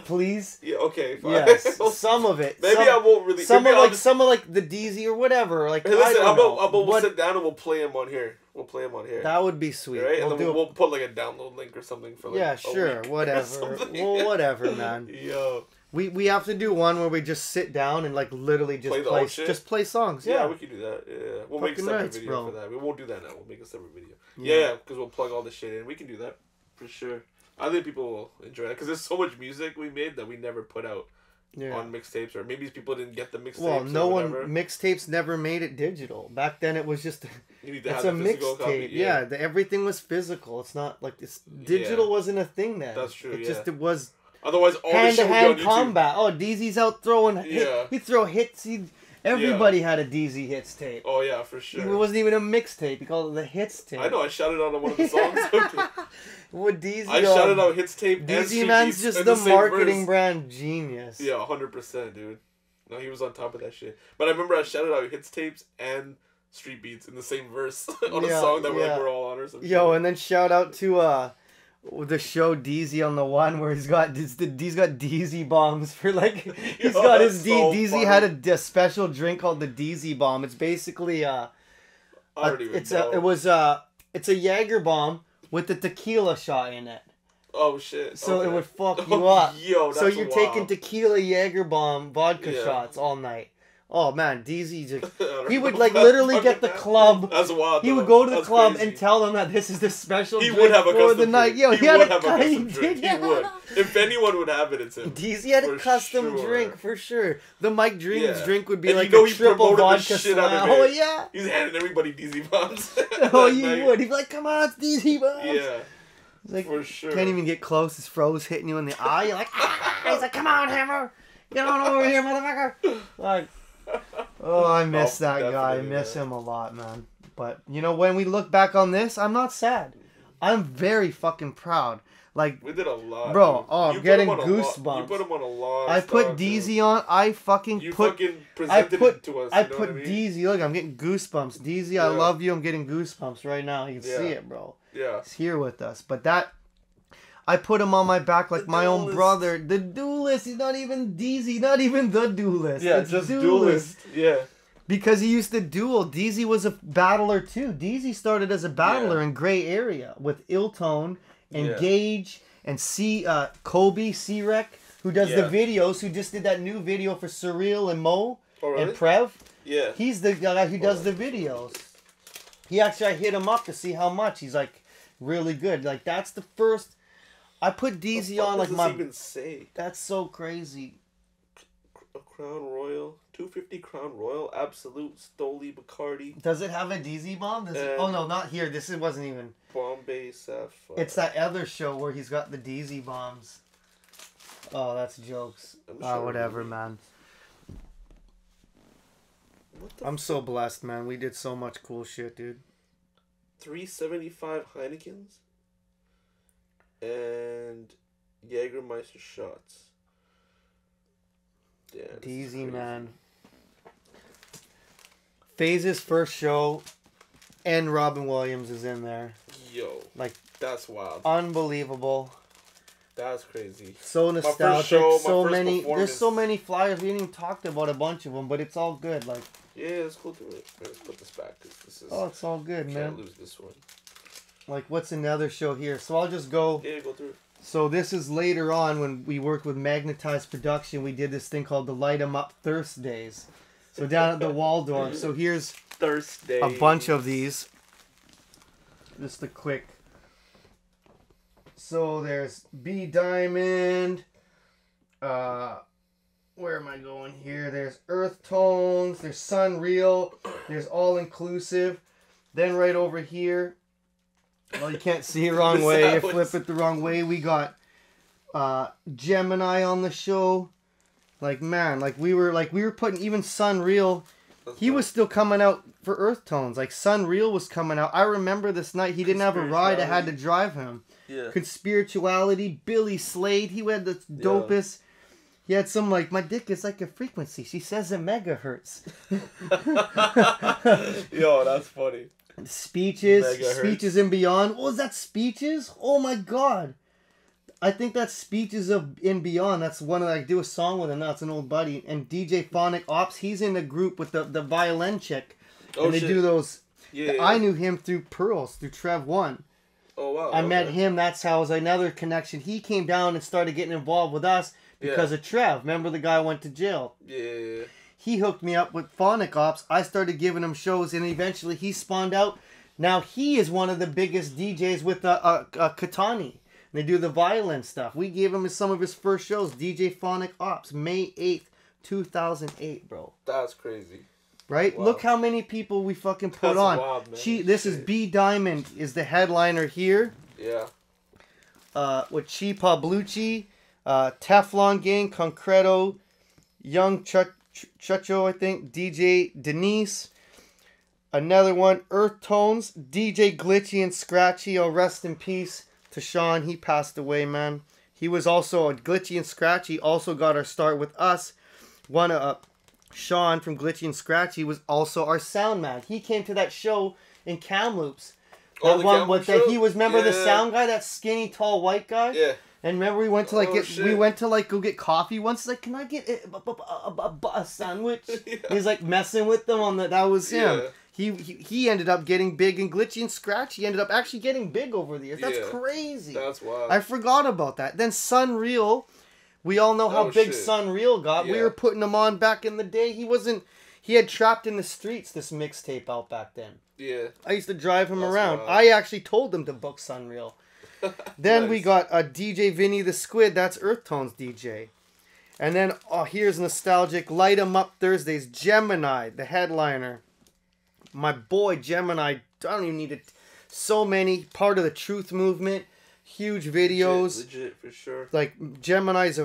Please. Yeah. Okay. Fine. Yes. Some of it. Maybe I won't really. Some of like the DZ or whatever. Like hey, listen, I don't know. we'll sit down and we'll play them on here. We'll play them on here. That would be sweet. Right? And then we'll put like a download link or something for like. Yeah. Sure. Whatever. Well, whatever, man. Yo. We have to do one where we just sit down and like literally just play songs. Yeah, we can do that. Yeah, we'll make a separate video for that. We won't do that now. We'll make a separate video. Yeah, because we'll plug all the shit in. We can do that for sure. I think people will enjoy that because there's so much music we made that we never put out on mixtapes, or maybe people didn't get the mixtapes. Well, no one mixtapes never made it digital. Back then, it was just it's a mixtape. Yeah, everything was physical. It's not like this digital wasn't a thing then. That's true. It was. Otherwise, all hand the to hand combat. Oh, DZ's out throwing. He throw hits. Everybody had a DZ hits tape. Oh yeah, for sure. It wasn't even a mixtape. He called it the hits tape. I know. I shouted out on one of the songs. What DZ? I shouted out hits tape. DZ man's just the marketing brand genius. Yeah, 100%, dude. No, he was on top of that shit. But I remember I shouted out hits tapes and street beats in the same verse on a song that we're all on or something. Yo, and then shout out to the show DZ on the one where he's got DZ bombs for like he's got his DZ funny. Had a special drink called the DZ bomb. It's basically it's a Jaeger bomb with the tequila shot in it. Oh shit! So it would fuck you up. Yo, that's so you're taking tequila Jaeger bomb vodka shots all night. Oh man, DZ just he would like literally get the club. That's wild. He would go to the club and tell them that this is the special drink for the night. Yo, he had a custom drink. He would. If anyone would have it, it's him. DZ had a custom drink for sure. The Mic Dreams drink would be like a triple vodka slam. Oh yeah. He's handing everybody DZ bombs. Oh, you would. He'd be like, "Come on, it's DZ bombs." Yeah. He's like, for sure. Can't even get close. His froze hitting you in the eye. You're like, ah! He's like, "Come on, Hammer, get on over here, motherfucker." Like. Oh, I miss that guy. I miss him a lot, man. But, you know, when we look back on this, I'm not sad. I'm very fucking proud. Like, we did a lot. Bro, I'm getting goosebumps. You put him on a lot. I put DZ on. I fucking put. Presented it to us. I put DZ. Look, I'm getting goosebumps. DZ, I love you. I'm getting goosebumps right now. You can see it, bro. Yeah. He's here with us. But that. I put him on my back like my own brother. The duelist. He's not even DZ. Not even the duelist. Yeah, it's just duelist. Yeah. Because he used to duel. DZ was a battler too. DZ started as a battler in Gray Area with Illtone and Gage and Kobe C-Rec, who does the videos, who just did that new video for Surreal and Mo and Prev. Yeah. He's the guy who does the videos. I hit him up to see how much. He's like really good. Like that's the first. I put DZ on like my. What does even say? That's so crazy. A Crown Royal, 250 Crown Royal, Absolute, Stoli, Bacardi. Does it have a DZ bomb? Oh no, not here. This wasn't even. Bombay Sapphire. It's that other show where he's got the DZ bombs. Oh, that's jokes. Oh, whatever, man. I'm so blessed, man. We did so much cool shit, dude. 375 Heinekens. And Jägermeister shots. Yeah, DZ, man. Faze's first show, and Robin Williams is in there. Yo, like that's wild. Unbelievable. That's crazy. So nostalgic. There's so many flyers. We didn't even talk about a bunch of them, but it's all good. Like. Yeah, let's go through it. Let's put this back. This is. Oh, it's all good, man. Can't lose this one. Like, what's another show here? So I'll just go. Yeah, go through it. So this is later on when we worked with Magnetized Production. We did this thing called the Light 'em Up Thirst Days. So down at the Waldorf. So here's Thirst Days. A bunch of these. Just a quick. So there's B Diamond. where am I going here? There's Earth Tones, there's Sun Real, there's All Inclusive. Then right over here, well, you can't see it wrong way. You flip it the wrong way. We got Gemini on the show. Like, man, like we were putting even Sun Real. He was still coming out for Earth Tones. Like, Sun Real was coming out. I remember this night. He didn't have a ride. I had to drive him. Yeah. Conspirituality. Billy Slade. He had the dopest. Yeah. He had some, like, my dick is like a frequency. She says in megahertz. Yo, that's funny. Speeches. Megahertz. Speeches and Beyond. What was that, Speeches? Oh, my God. I think that's Speeches of In Beyond. That's one I do a song with him. That's an old buddy. And DJ Phonic Ops, he's in the group with the violin chick. Oh, and they do those. Yeah, I knew him through Pearls, through Trev 1. Oh, wow. I met him. That's how it was another connection. He came down and started getting involved with us because of Trev. Remember the guy went to jail? Yeah. He hooked me up with Phonic Ops. I started giving him shows, and eventually he spawned out. Now he is one of the biggest DJs with Katani. They do the violin stuff. We gave him some of his first shows. DJ Phonic Ops, May 8th, 2008, bro. That's crazy. Right? Wow. Look how many people we fucking put on. Wild, man. This is B Diamond is the headliner here. Yeah. With Chi Pablucci, Teflon Gang, Concreto, Young Chucho, I think, DJ Denise. Another one, Earth Tones, DJ Glitchy and Scratchy. Oh, rest in peace to Sean. He passed away, man. He was also a Glitchy and Scratchy. Also got our start with us. Sean from Glitchy and Scratchy was also our sound man. He came to that show in Kamloops. That one with that he was. Remember the sound guy, that skinny, tall, white guy. Yeah. And remember we went to go get coffee once. Like, can I get a sandwich? Yeah. He's like messing with them on that. That was him. Yeah. He ended up getting big and Glitchy and Scratchy. He ended up actually getting big over the years. That's crazy. That's wild. I forgot about that. Then Sun Real. We all know how big Sun Real got. Yeah. We were putting him on back in the day. He had Trapped in the Streets, this mixtape out back then. Yeah. I used to drive him around. Wild. I actually told him to book Sun Real. Then we got a DJ Vinny the Squid. That's Earth Tones DJ. And then, here's nostalgic. Light 'em Up Thursdays. Gemini, the headliner. My boy Gemini. I don't even need it. So many. Part of the Truth Movement. Huge videos. Legit, for sure. Like, Gemini's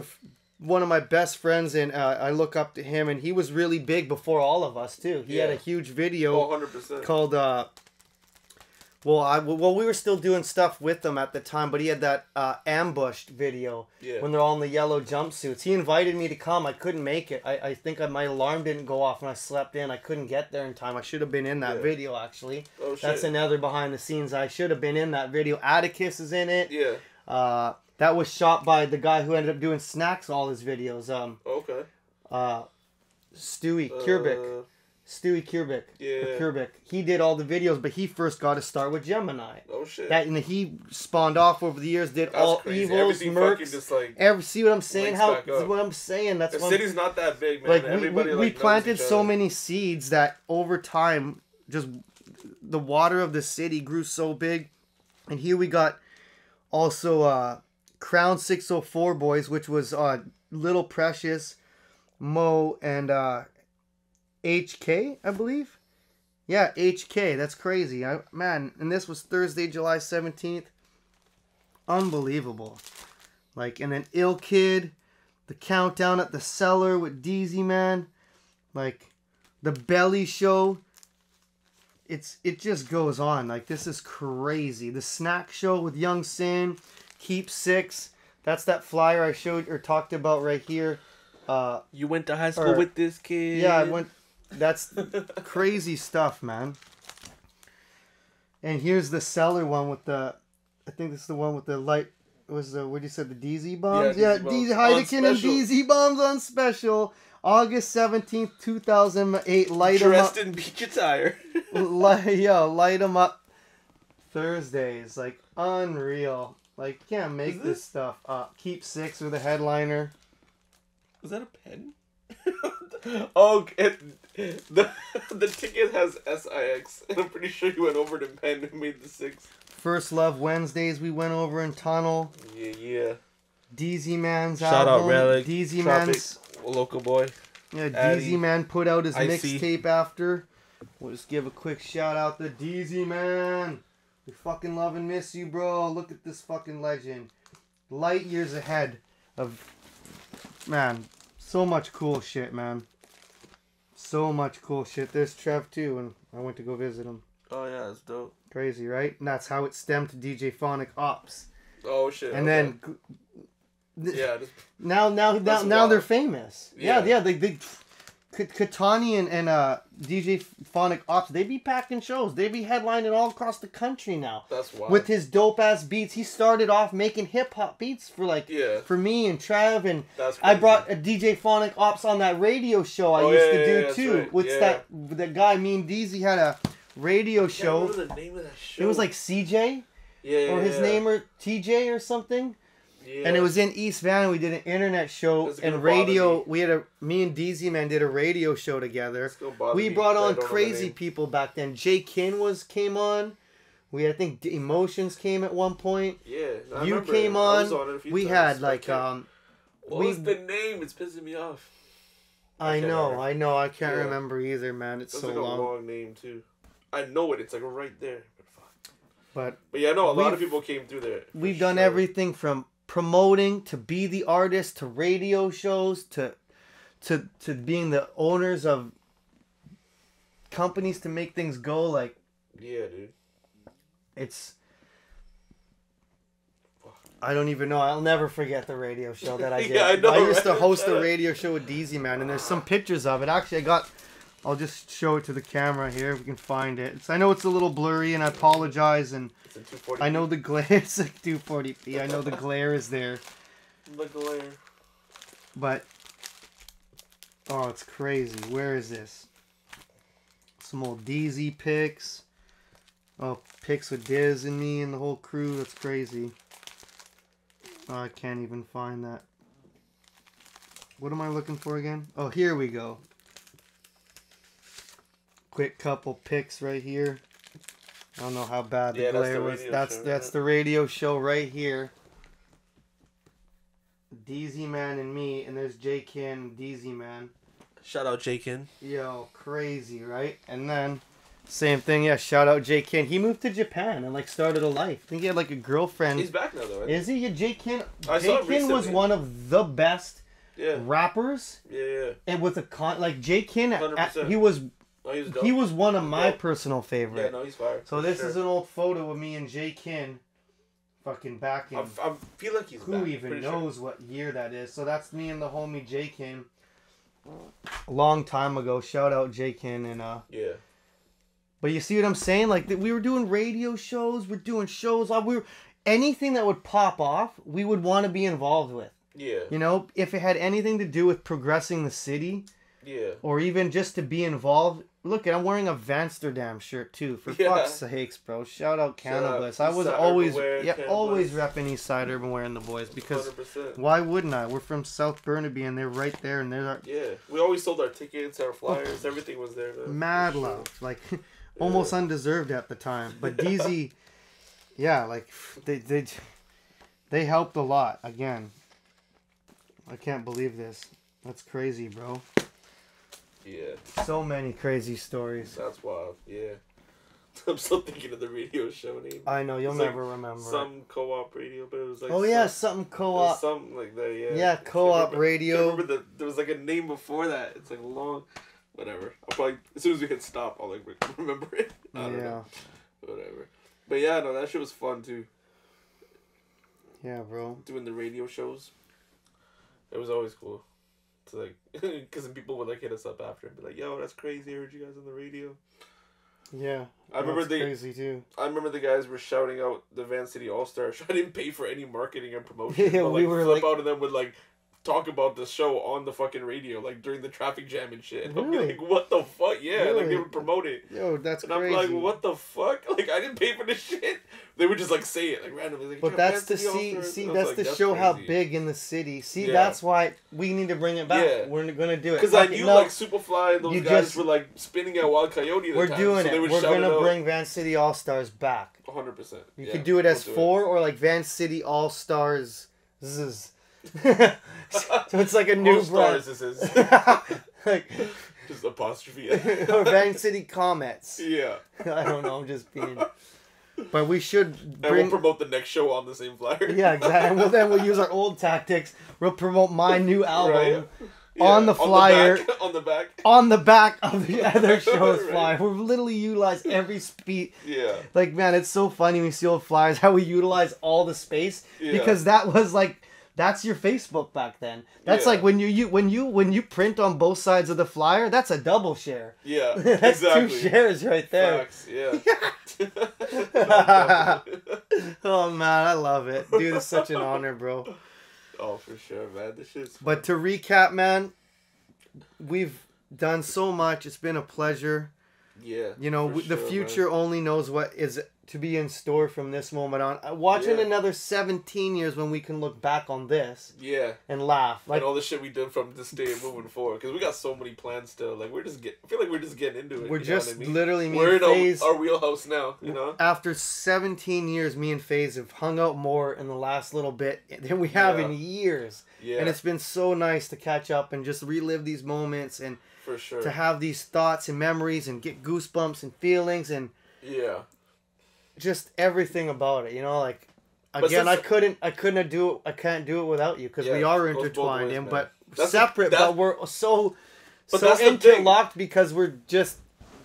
one of my best friends, and I look up to him, and he was really big before all of us, too. He had a huge video 100%. called, we were still doing stuff with them at the time, but he had that ambushed video when they're all in the yellow jumpsuits. He invited me to come. I couldn't make it. I think my alarm didn't go off when I slept in. I couldn't get there in time. I should have been in that video, actually. Oh, shit. That's another behind the scenes. I should have been in that video. Atticus is in it. Yeah. That was shot by the guy who ended up doing Snacks all his videos. Okay. Stewie Kurbik. Stewie Kurbik. Yeah. Kurbik. He did all the videos, but he first got to start with Gemini. Oh, shit. And he spawned off over the years, did all Evils, Mercs. Just, like, see what I'm saying? What I'm saying? That's the city's not that big, man. Like, we planted so many seeds that over time, just the water of the city grew so big. And here we got also Crown 604 Boys, which was Little Precious, Mo, and HK, I believe. Yeah, HK. That's crazy. Man, and this was Thursday, July 17th. Unbelievable. Like, and then Ill Kid, the Countdown at the Cellar with Deezy, man. Like, the Belly Show. It just goes on. Like, this is crazy. The Snack Show with Young Sin, Keep Six. That's that flyer I showed or talked about right here. You went to high school with this kid? Yeah, I went. That's crazy stuff, man. And here's the Cellar one with the. I think this is the one with the light. Was the what you said, the DZ bombs? Yeah, DZ Heineken and DZ bombs on special. August 17th, 2008. Light 'em up. Dressed in beach attire. Light 'em up. Thursdays, like, unreal. Like, you can't make this stuff up. Keep Six with a headliner. Was that a pen? Oh, the ticket has SIX, and I'm pretty sure you went over to pen and made the 6. First Love Wednesdays we went over in Tunnel. Yeah. DZ Man's Shout album. out Relic. DZ Man's local boy. Yeah, Addy, DZ Man put out his Icy. mixtape after. We'll just give a quick shout out to DZ Man. We fucking love and miss you, bro. Look at this fucking legend. Light years ahead of... Man, so much cool shit, man. So much cool shit. There's Trev, too, and I went to go visit him. Oh, yeah, that's dope. Crazy, right? And that's how it stemmed to DJ Phonic Ops. Oh, shit. And okay. then... Yeah. Now they're famous. Yeah. They Katani and DJ Phonic Ops, they be packing shows. They be headlining all across the country now. That's wild. With his dope ass beats. He started off making hip hop beats for me and Trev, and I brought a DJ Phonic Ops on that radio show I used to do too. Right. What's that guy? Me and DZ had a radio show. I remember the name of that show. It was like CJ, or his name, or TJ or something. Yeah. And it was in East Van. We did an internet show and radio. Me and DZ Man did a radio show together. We brought on crazy people back then. Jay Kin came on. We had, I think, Emotions came at one point. Yeah, you came on. We had like what was the name? It's pissing me off. I know. I can't remember either, man. It's so like long. A long name too. I know it. It's like right there. But yeah, no. A lot of people came through there. We've done everything from promoting to be the artist to radio shows to being the owners of companies to make things go. Like, yeah, dude. I don't even know. I'll never forget the radio show that I did. Yeah, I know, I used to host a radio show with DZ Man, and there's some pictures of it. Actually, I'll just show it to the camera here if we can find it. I know it's a little blurry, and I apologize. And I know the glare is like 240p. I know the glare is there. The glare. But oh, it's crazy. Where is this? Some old DZ pics. Oh, pics with Diz and me and the whole crew. That's crazy. Oh, I can't even find that. What am I looking for again? Oh, here we go. Quick couple pics right here. I don't know how bad the glare was. That's the radio show right here. DZ Man and me, and there's J Kin, DZ Man. Shout out J Kin. Yo, crazy, right? And then same thing, yeah. Shout out J Kin. He moved to Japan and like started a life. I think he had like a girlfriend. He's back now though. Right? Is he? Yeah, J Kin. J Kin was one of the best rappers. Yeah. And with J Kin, 100%. He was one of my personal favorites. Yeah, no, he's fire. So this is an old photo of me and J Kin. Fucking back in. I feel like he's who back. Even knows what year that is? So that's me and the homie J Kin. A long time ago. Shout out J Kin and yeah. But you see what I'm saying? Like we were doing radio shows, we're doing shows. Anything that would pop off, we would want to be involved with. Yeah. You know, if it had anything to do with progressing the city. Yeah. Or even just to be involved. Look, I'm wearing a Vansterdam shirt too. For fuck's sakes, bro. Shout out Cannabis. I was always repping Eastside Urban Wear and the boys because 100%. Why wouldn't I? We're from South Burnaby and they're right there and they're we always sold our tickets, our flyers, everything was there. Man. Mad love, like almost undeserved at the time. But DZ, like they helped a lot. Again, I can't believe this. That's crazy, bro. Yeah. So many crazy stories. That's wild. Yeah. I'm still thinking of the radio show name. I know, you'll never remember. Some co-op radio, but it was like... Oh, yeah, something co-op. Something like that, yeah. Yeah, co-op radio. I remember there was like a name before that. It's like long... Whatever. I'll probably... As soon as we hit stop, I'll like remember it. I don't know. Whatever. But yeah, no, that shit was fun too. Yeah, bro. Doing the radio shows. It was always cool. To like... Because people would like hit us up after and be like, yo, that's crazy. I heard you guys on the radio. Yeah, I remember crazy too. I remember the guys were shouting out the Van City All Stars. I didn't pay for any marketing and promotion. Yeah, but, we were flip out and then would like talk about the show on the fucking radio, like during the traffic jam and shit. And really? I'd be like, what the fuck? Yeah, really? like they would promote it. Yo, that's and crazy. I'm like, what the fuck? Like I didn't pay for this shit. They would just like say it like randomly. Like, but that's to see that's to show how big in the city. See, that's why we need to bring it back. Yeah. We're gonna do it. Because I knew like Superfly and those guys were like spinning at Wild Coyote. At the time, doing so it. We're gonna bring Van City All Stars back. 100%. You could do it as 4 or like Van City All Stars. This is So it's like a new brand. Stars, this is. Like, just apostrophe. or Van City Comets. Yeah. I don't know. I'm just being. But we should And we'll promote the next show on the same flyer. Yeah, exactly. Well, then we'll use our old tactics. We'll promote my new album. Right? Yeah, on the flyer, on the back of the other show's right. flyer. We literally utilize every Yeah. Like, man, it's so funny when you see old flyers how we utilize all the space because that was like that's your Facebook back then. That's like when you print on both sides of the flyer. That's a double share. Yeah, that's exactly. 2 shares right there. Facts, yeah. Oh man, I love it, dude. It's such an honor, bro. Oh, for sure, man. This shit's fun. But to recap, man, we've done so much. It's been a pleasure. Yeah. You know, the future only knows what is to be in store from this moment on. Watching another 17 years when we can look back on this. Yeah. And laugh. Like, and all the shit we did from this day moving forward. Because we got so many plans still. Like, I feel like we're just getting into it. We're just literally, we're in our wheelhouse now, you know? After 17 years, me and Faze have hung out more in the last little bit than we have in years. Yeah. And it's been so nice to catch up and just relive these moments and for sure to have these thoughts and memories and get goosebumps and feelings and just everything about it, you know, like again I can't do it without you because we are intertwined ways, but separate, but we're so interlocked because we're just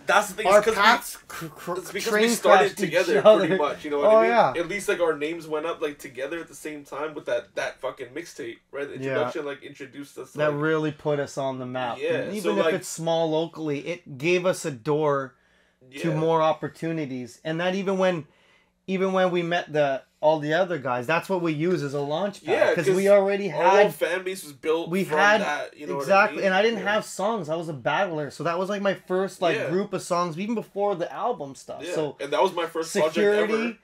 that's the thing. Our paths it's because we started together pretty much, you know what I mean? Yeah. At least like our names went up like together at the same time with that fucking mixtape, right? The introduction like introduced us. That really put us on the map. Yeah. Even if it's small locally, it gave us a door to more opportunities. And that even when we met all the other guys, that's what we use as a launch pad. Yeah, because we already had our whole fan base was built. We had that, you know exactly, what I mean? And I didn't have songs. I was a battler, so that was like my first group of songs, even before the album stuff. Yeah. So and that was my first project ever.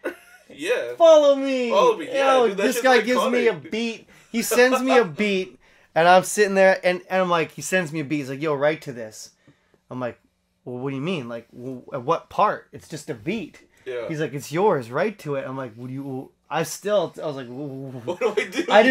Yeah. Follow me. Yeah, dude, this guy gives me a beat. He sends me a beat, and I'm sitting there, and I'm like, he sends me a beat. He's like, yo, write to this. I'm like, well, what do you mean? Like, at what part? It's just a beat. Yeah. He's like, it's yours. Write to it. I'm like, I was like, what do I do? I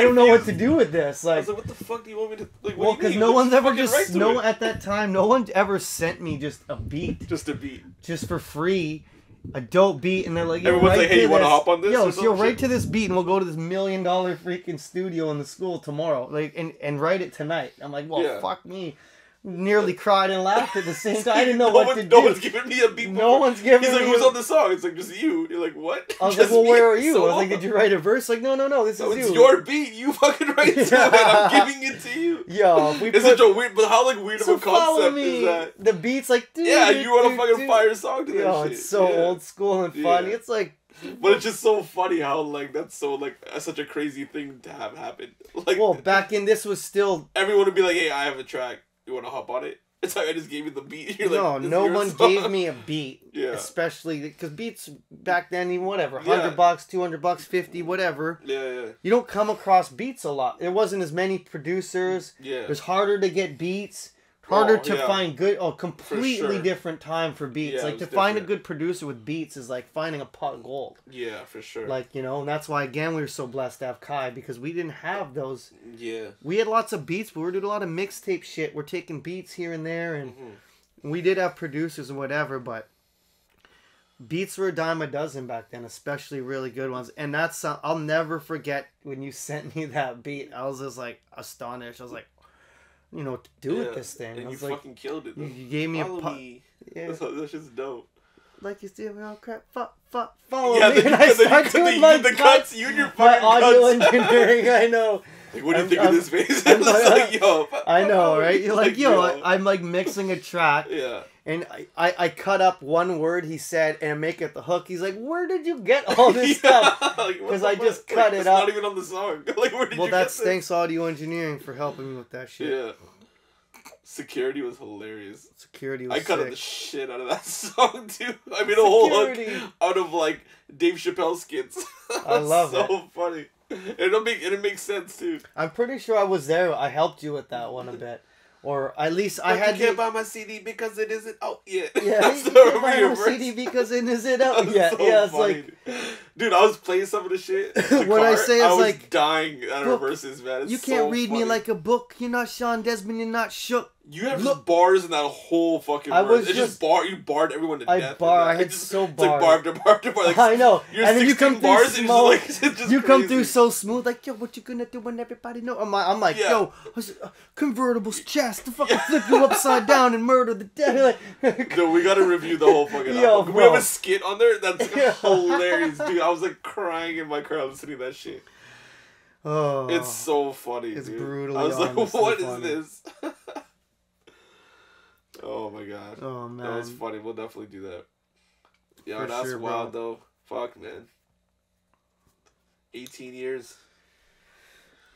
don't know what to do with this. Like, I was like, what the fuck do you want me to? Like, well, because no one's ever at that time, no one ever sent me just a beat. Just a beat. Just for free. A dope beat, and they're like, yo, everyone's like, hey, you want to hop on this? Yo, write to this beat, and we'll go to this $1 million freaking studio in the school tomorrow, like, and write it tonight. I'm like, well, fuck me. Nearly cried and laughed at the same time. I didn't know what to do. No one's giving me a beat. No one's giving me. He's like, who's on the song? It's like, just you. You're like, what? I was like, well, where are you? I was like, did you write a verse? Like, no, this is you. It's your beat. You fucking write to it. I'm giving it to you. Yo, it's such a weird, but how like weird of a concept is that? The beat's like, dude, yeah, you want to fucking fire a song to that shit. It's so old school and funny. It's like. But it's just so funny how like that's so like such a crazy thing to have happen. Like, well, back in this was still everyone would be like, hey, I have a track. You want to hop on it? It's like I just gave you the beat. You're no, like, no one gave me a beat. Yeah. Especially because beats back then, even whatever, $100, $200, 50, whatever. Yeah. You don't come across beats a lot. There wasn't as many producers. Yeah. It was harder to get beats. Harder to find good. Completely different time for beats. Yeah, like to find a good producer with beats is like finding a pot of gold. Yeah, for sure. Like, you know, and that's why again we were so blessed to have Kai because we didn't have those. Yeah. We had lots of beats, but we were doing a lot of mixtape shit. We're taking beats here and there, and we did have producers and whatever, but beats were a dime a dozen back then, especially really good ones. And that's I'll never forget when you sent me that beat. I was just like astonished. I was like, you know what to do with this thing. And I was you like, fucking killed it. Though. You gave me Yeah. That's just dope. Like you steal me all crap. Follow me. And I start doing the cuts. You and your fucking audio engineering. I know. Like, what do you think of this face? Like, yo. I know, right? You're like, yo. I'm like mixing a track. Yeah. And I cut up one word he said and make it the hook. He's like, where did you get all this stuff? Because I just cut it up. It's not even on the song. Like, where did you get that's thanks audio engineering for helping me with that shit. Yeah. Security was hilarious. Security was I cut up the shit out of that song, too. I mean, a whole hook out of, like, Dave Chappelle skits. I love it. So funny. And it makes sense, too. I'm pretty sure I was there. I helped you with that one a bit. Or at least I had. You can't buy my CD because it isn't out yet. Yeah, That's you can't buy my CD because it isn't out yet. So yeah, it's funny. like, dude, I was playing some of the shit. What I say is I was like, dying at our verses, man. It's you can't so read funny. me like a book. You're not Sean Desmond. You're not shook. You have just bars in that whole fucking verse. It's just you barred everyone to death. I had so It's like bar after bar after bar. Like, I know. You're and then you come through bars smooth. and just you come crazy. through so smooth. Like, yo, what you gonna do when everybody know? I'm like, yo, convertible's chest. To fucking flip you upside down and murder the dead. Like, no, we gotta review the whole fucking album. We have a skit on there that's hilarious, dude. I was like crying in my car listening to that shit. Oh, it's so funny, it's dude. brutally I was like, what funny. is this? Oh my god. Oh man. That was funny. We'll definitely do that. Yeah, For that's sure, wild though. Fuck, man. 18 years.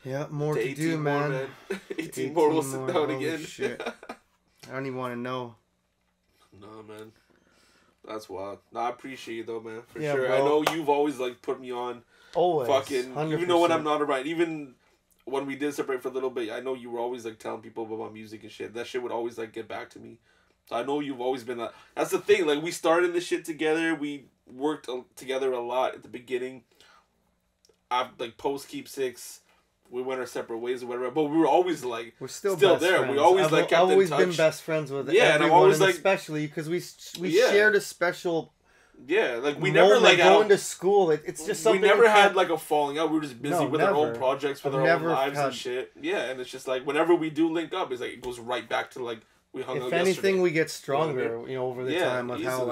Yeah, more to do, more, man. 18 more, we'll sit down again. Shit. I don't even want to know. No, man. That's wild. No, I appreciate you though, man. For yeah, sure. bro. I know you've always like put me on. Always. Fucking 100%. even though when I'm not around, even when we did separate for a little bit, I know you were always like telling people about my music and shit. That shit would always like get back to me. So I know you've always been that's the thing. Like we started this shit together. We worked together a lot at the beginning. Like post Keep Six, we went our separate ways or whatever. But we were always like we're still there. Friends. We always like kept I've always in touch. been best friends with and I'm always like, especially because we shared a special. Yeah, like we never like going to school. It's just something we never had like a falling out. We were just busy with our never. own projects, with our own lives and shit. Yeah, and it's just like whenever we do link up, it's like it goes right back to like we hung out. If anything, yesterday. we get stronger. You know, over the time of easily. how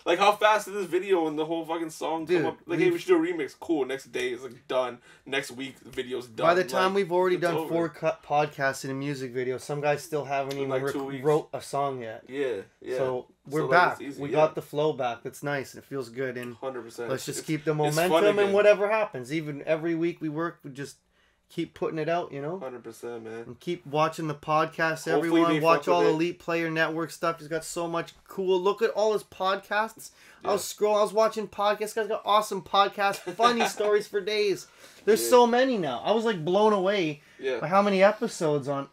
like how fast did this video and the whole fucking song come up? Like, hey, we should do a remix. Cool. Next day it's like done. Next week the video's done. By the time like, we've already done 4 podcasts and a music video, some guys still haven't even wrote a song yet. Yeah. So we're back. We got the flow back. That's nice. It feels good. And 100%. Let's just keep the momentum and whatever happens. Even every week we work, we just keep putting it out, you know? 100%, man. And keep watching the podcast, everyone. Watch all Elite Player Network stuff. He's got so much cool. Look at all his podcasts. Yeah. I was watching podcasts. This guy's got awesome podcasts, funny stories for days. There's so many now. I was like blown away by how many episodes on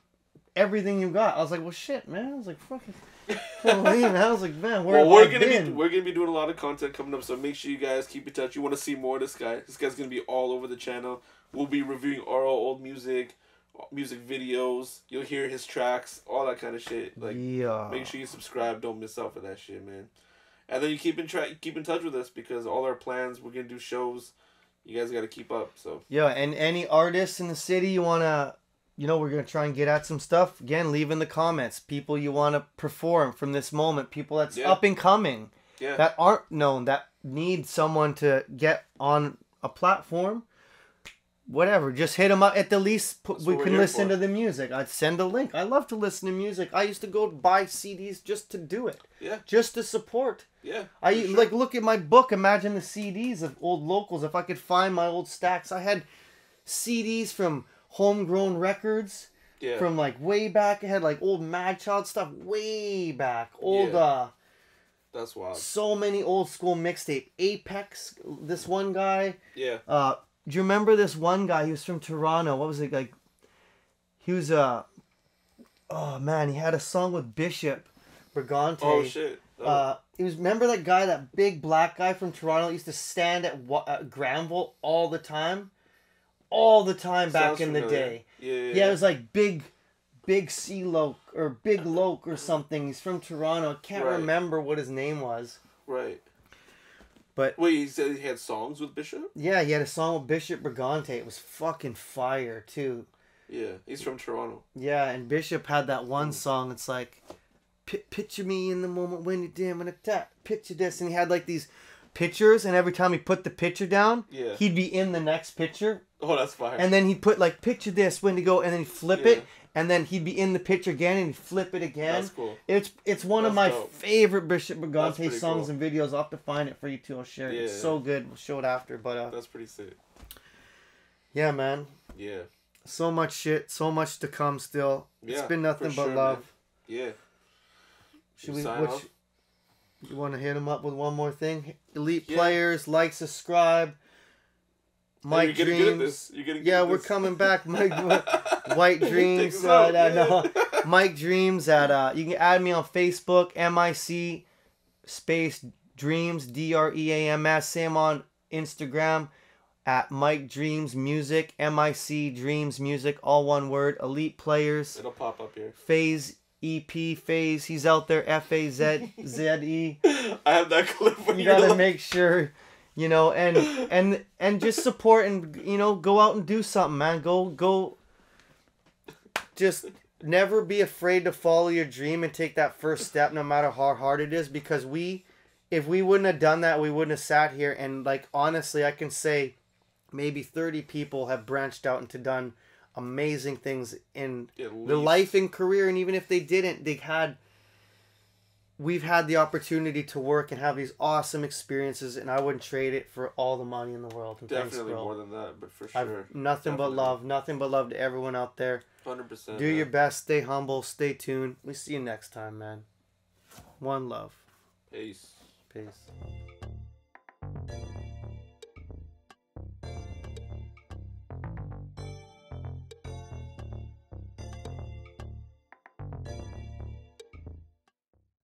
everything you got. I was like, well, shit, man. I was like, fucking. I was like, man, we're gonna be doing a lot of content coming up, so make sure you guys keep in touch. You want to see more of this guy? This guy's gonna be all over the channel. We'll be reviewing our old music videos. You'll hear his tracks, all that kind of shit. Like, make sure you subscribe. Don't miss out for that shit, man. And then you keep in touch with us because all our plans, we're gonna do shows. You guys gotta keep up. So and any artists in the city you wanna. We're going to try and get at some stuff. Again, leave in the comments. People you want to perform from this moment. People that's up and coming. That aren't known. That need someone to get on a platform. Whatever. Just hit them up. At the least, we can listen to the music. I'd send a link. I love to listen to music. I used to go buy CDs just to do it. Yeah. Just to support. Yeah. Look at my book. Imagine the CDs of old locals. If I could find my old stacks. I had CDs from Homegrown Records from like way back. I had like old Mad Child stuff way back. That's wild. So many old school mixtape. Apex, this one guy. Yeah. Do you remember this one guy? He was from Toronto. What was it like? He was oh man, he had a song with Bishop Brigante. Oh shit. Remember that guy, that big black guy from Toronto, used to stand at Granville all the time? All the time back in the day. Yeah, it was like Big C-Loke or Big Loke or something. He's from Toronto. I can't remember what his name was. Right. But wait, he said he had songs with Bishop? Yeah, he had a song with Bishop Brigante. It was fucking fire too. Yeah, he's from Toronto. Yeah, and Bishop had that one song. It's like, picture me in the moment when you're dim and attack. Picture this, and he had like these pictures, and every time he put the picture down, he'd be in the next picture. Oh, that's fire. And then he'd put like, picture this when to go, and then he'd flip it, and then he'd be in the picture again, and he'd flip it again. That's cool. It's one of my favorite Bishop Brigante songs and videos. I'll have to find it for you too. I'll share it. Yeah. It's so good. We'll show it after, but that's pretty sick. Yeah, man. Yeah. So much shit, so much to come still. It's been nothing but love. Man. Yeah. Should we sign off? You want to hit them up with one more thing? Elite Players, like, subscribe. Mic Dreams. You're getting good at this. We're coming back. White Dreams. No. Mic Dreams at you can add me on Facebook, MIC space Dreams, DREAMS. Same on Instagram at Mic Dreams Music, MIC Dreams Music, all one word. Elite Players. It'll pop up here. Faze EP, Faze. He's out there. FAZZE. I have that clip. When you gotta make sure, you know, and just support and, you know, go out and do something, man. Go. Just never be afraid to follow your dream and take that first step, no matter how hard it is. Because if we wouldn't have done that, we wouldn't have sat here. And like honestly, I can say maybe 30 people have branched out and done amazing things in their life and career. And even if they didn't, we've had the opportunity to work and have these awesome experiences, and I wouldn't trade it for all the money in the world. And definitely more than that, but for sure. Nothing but love to everyone out there. 100%. Do your best, stay humble, stay tuned. We see you next time, man. One love. Peace. Peace.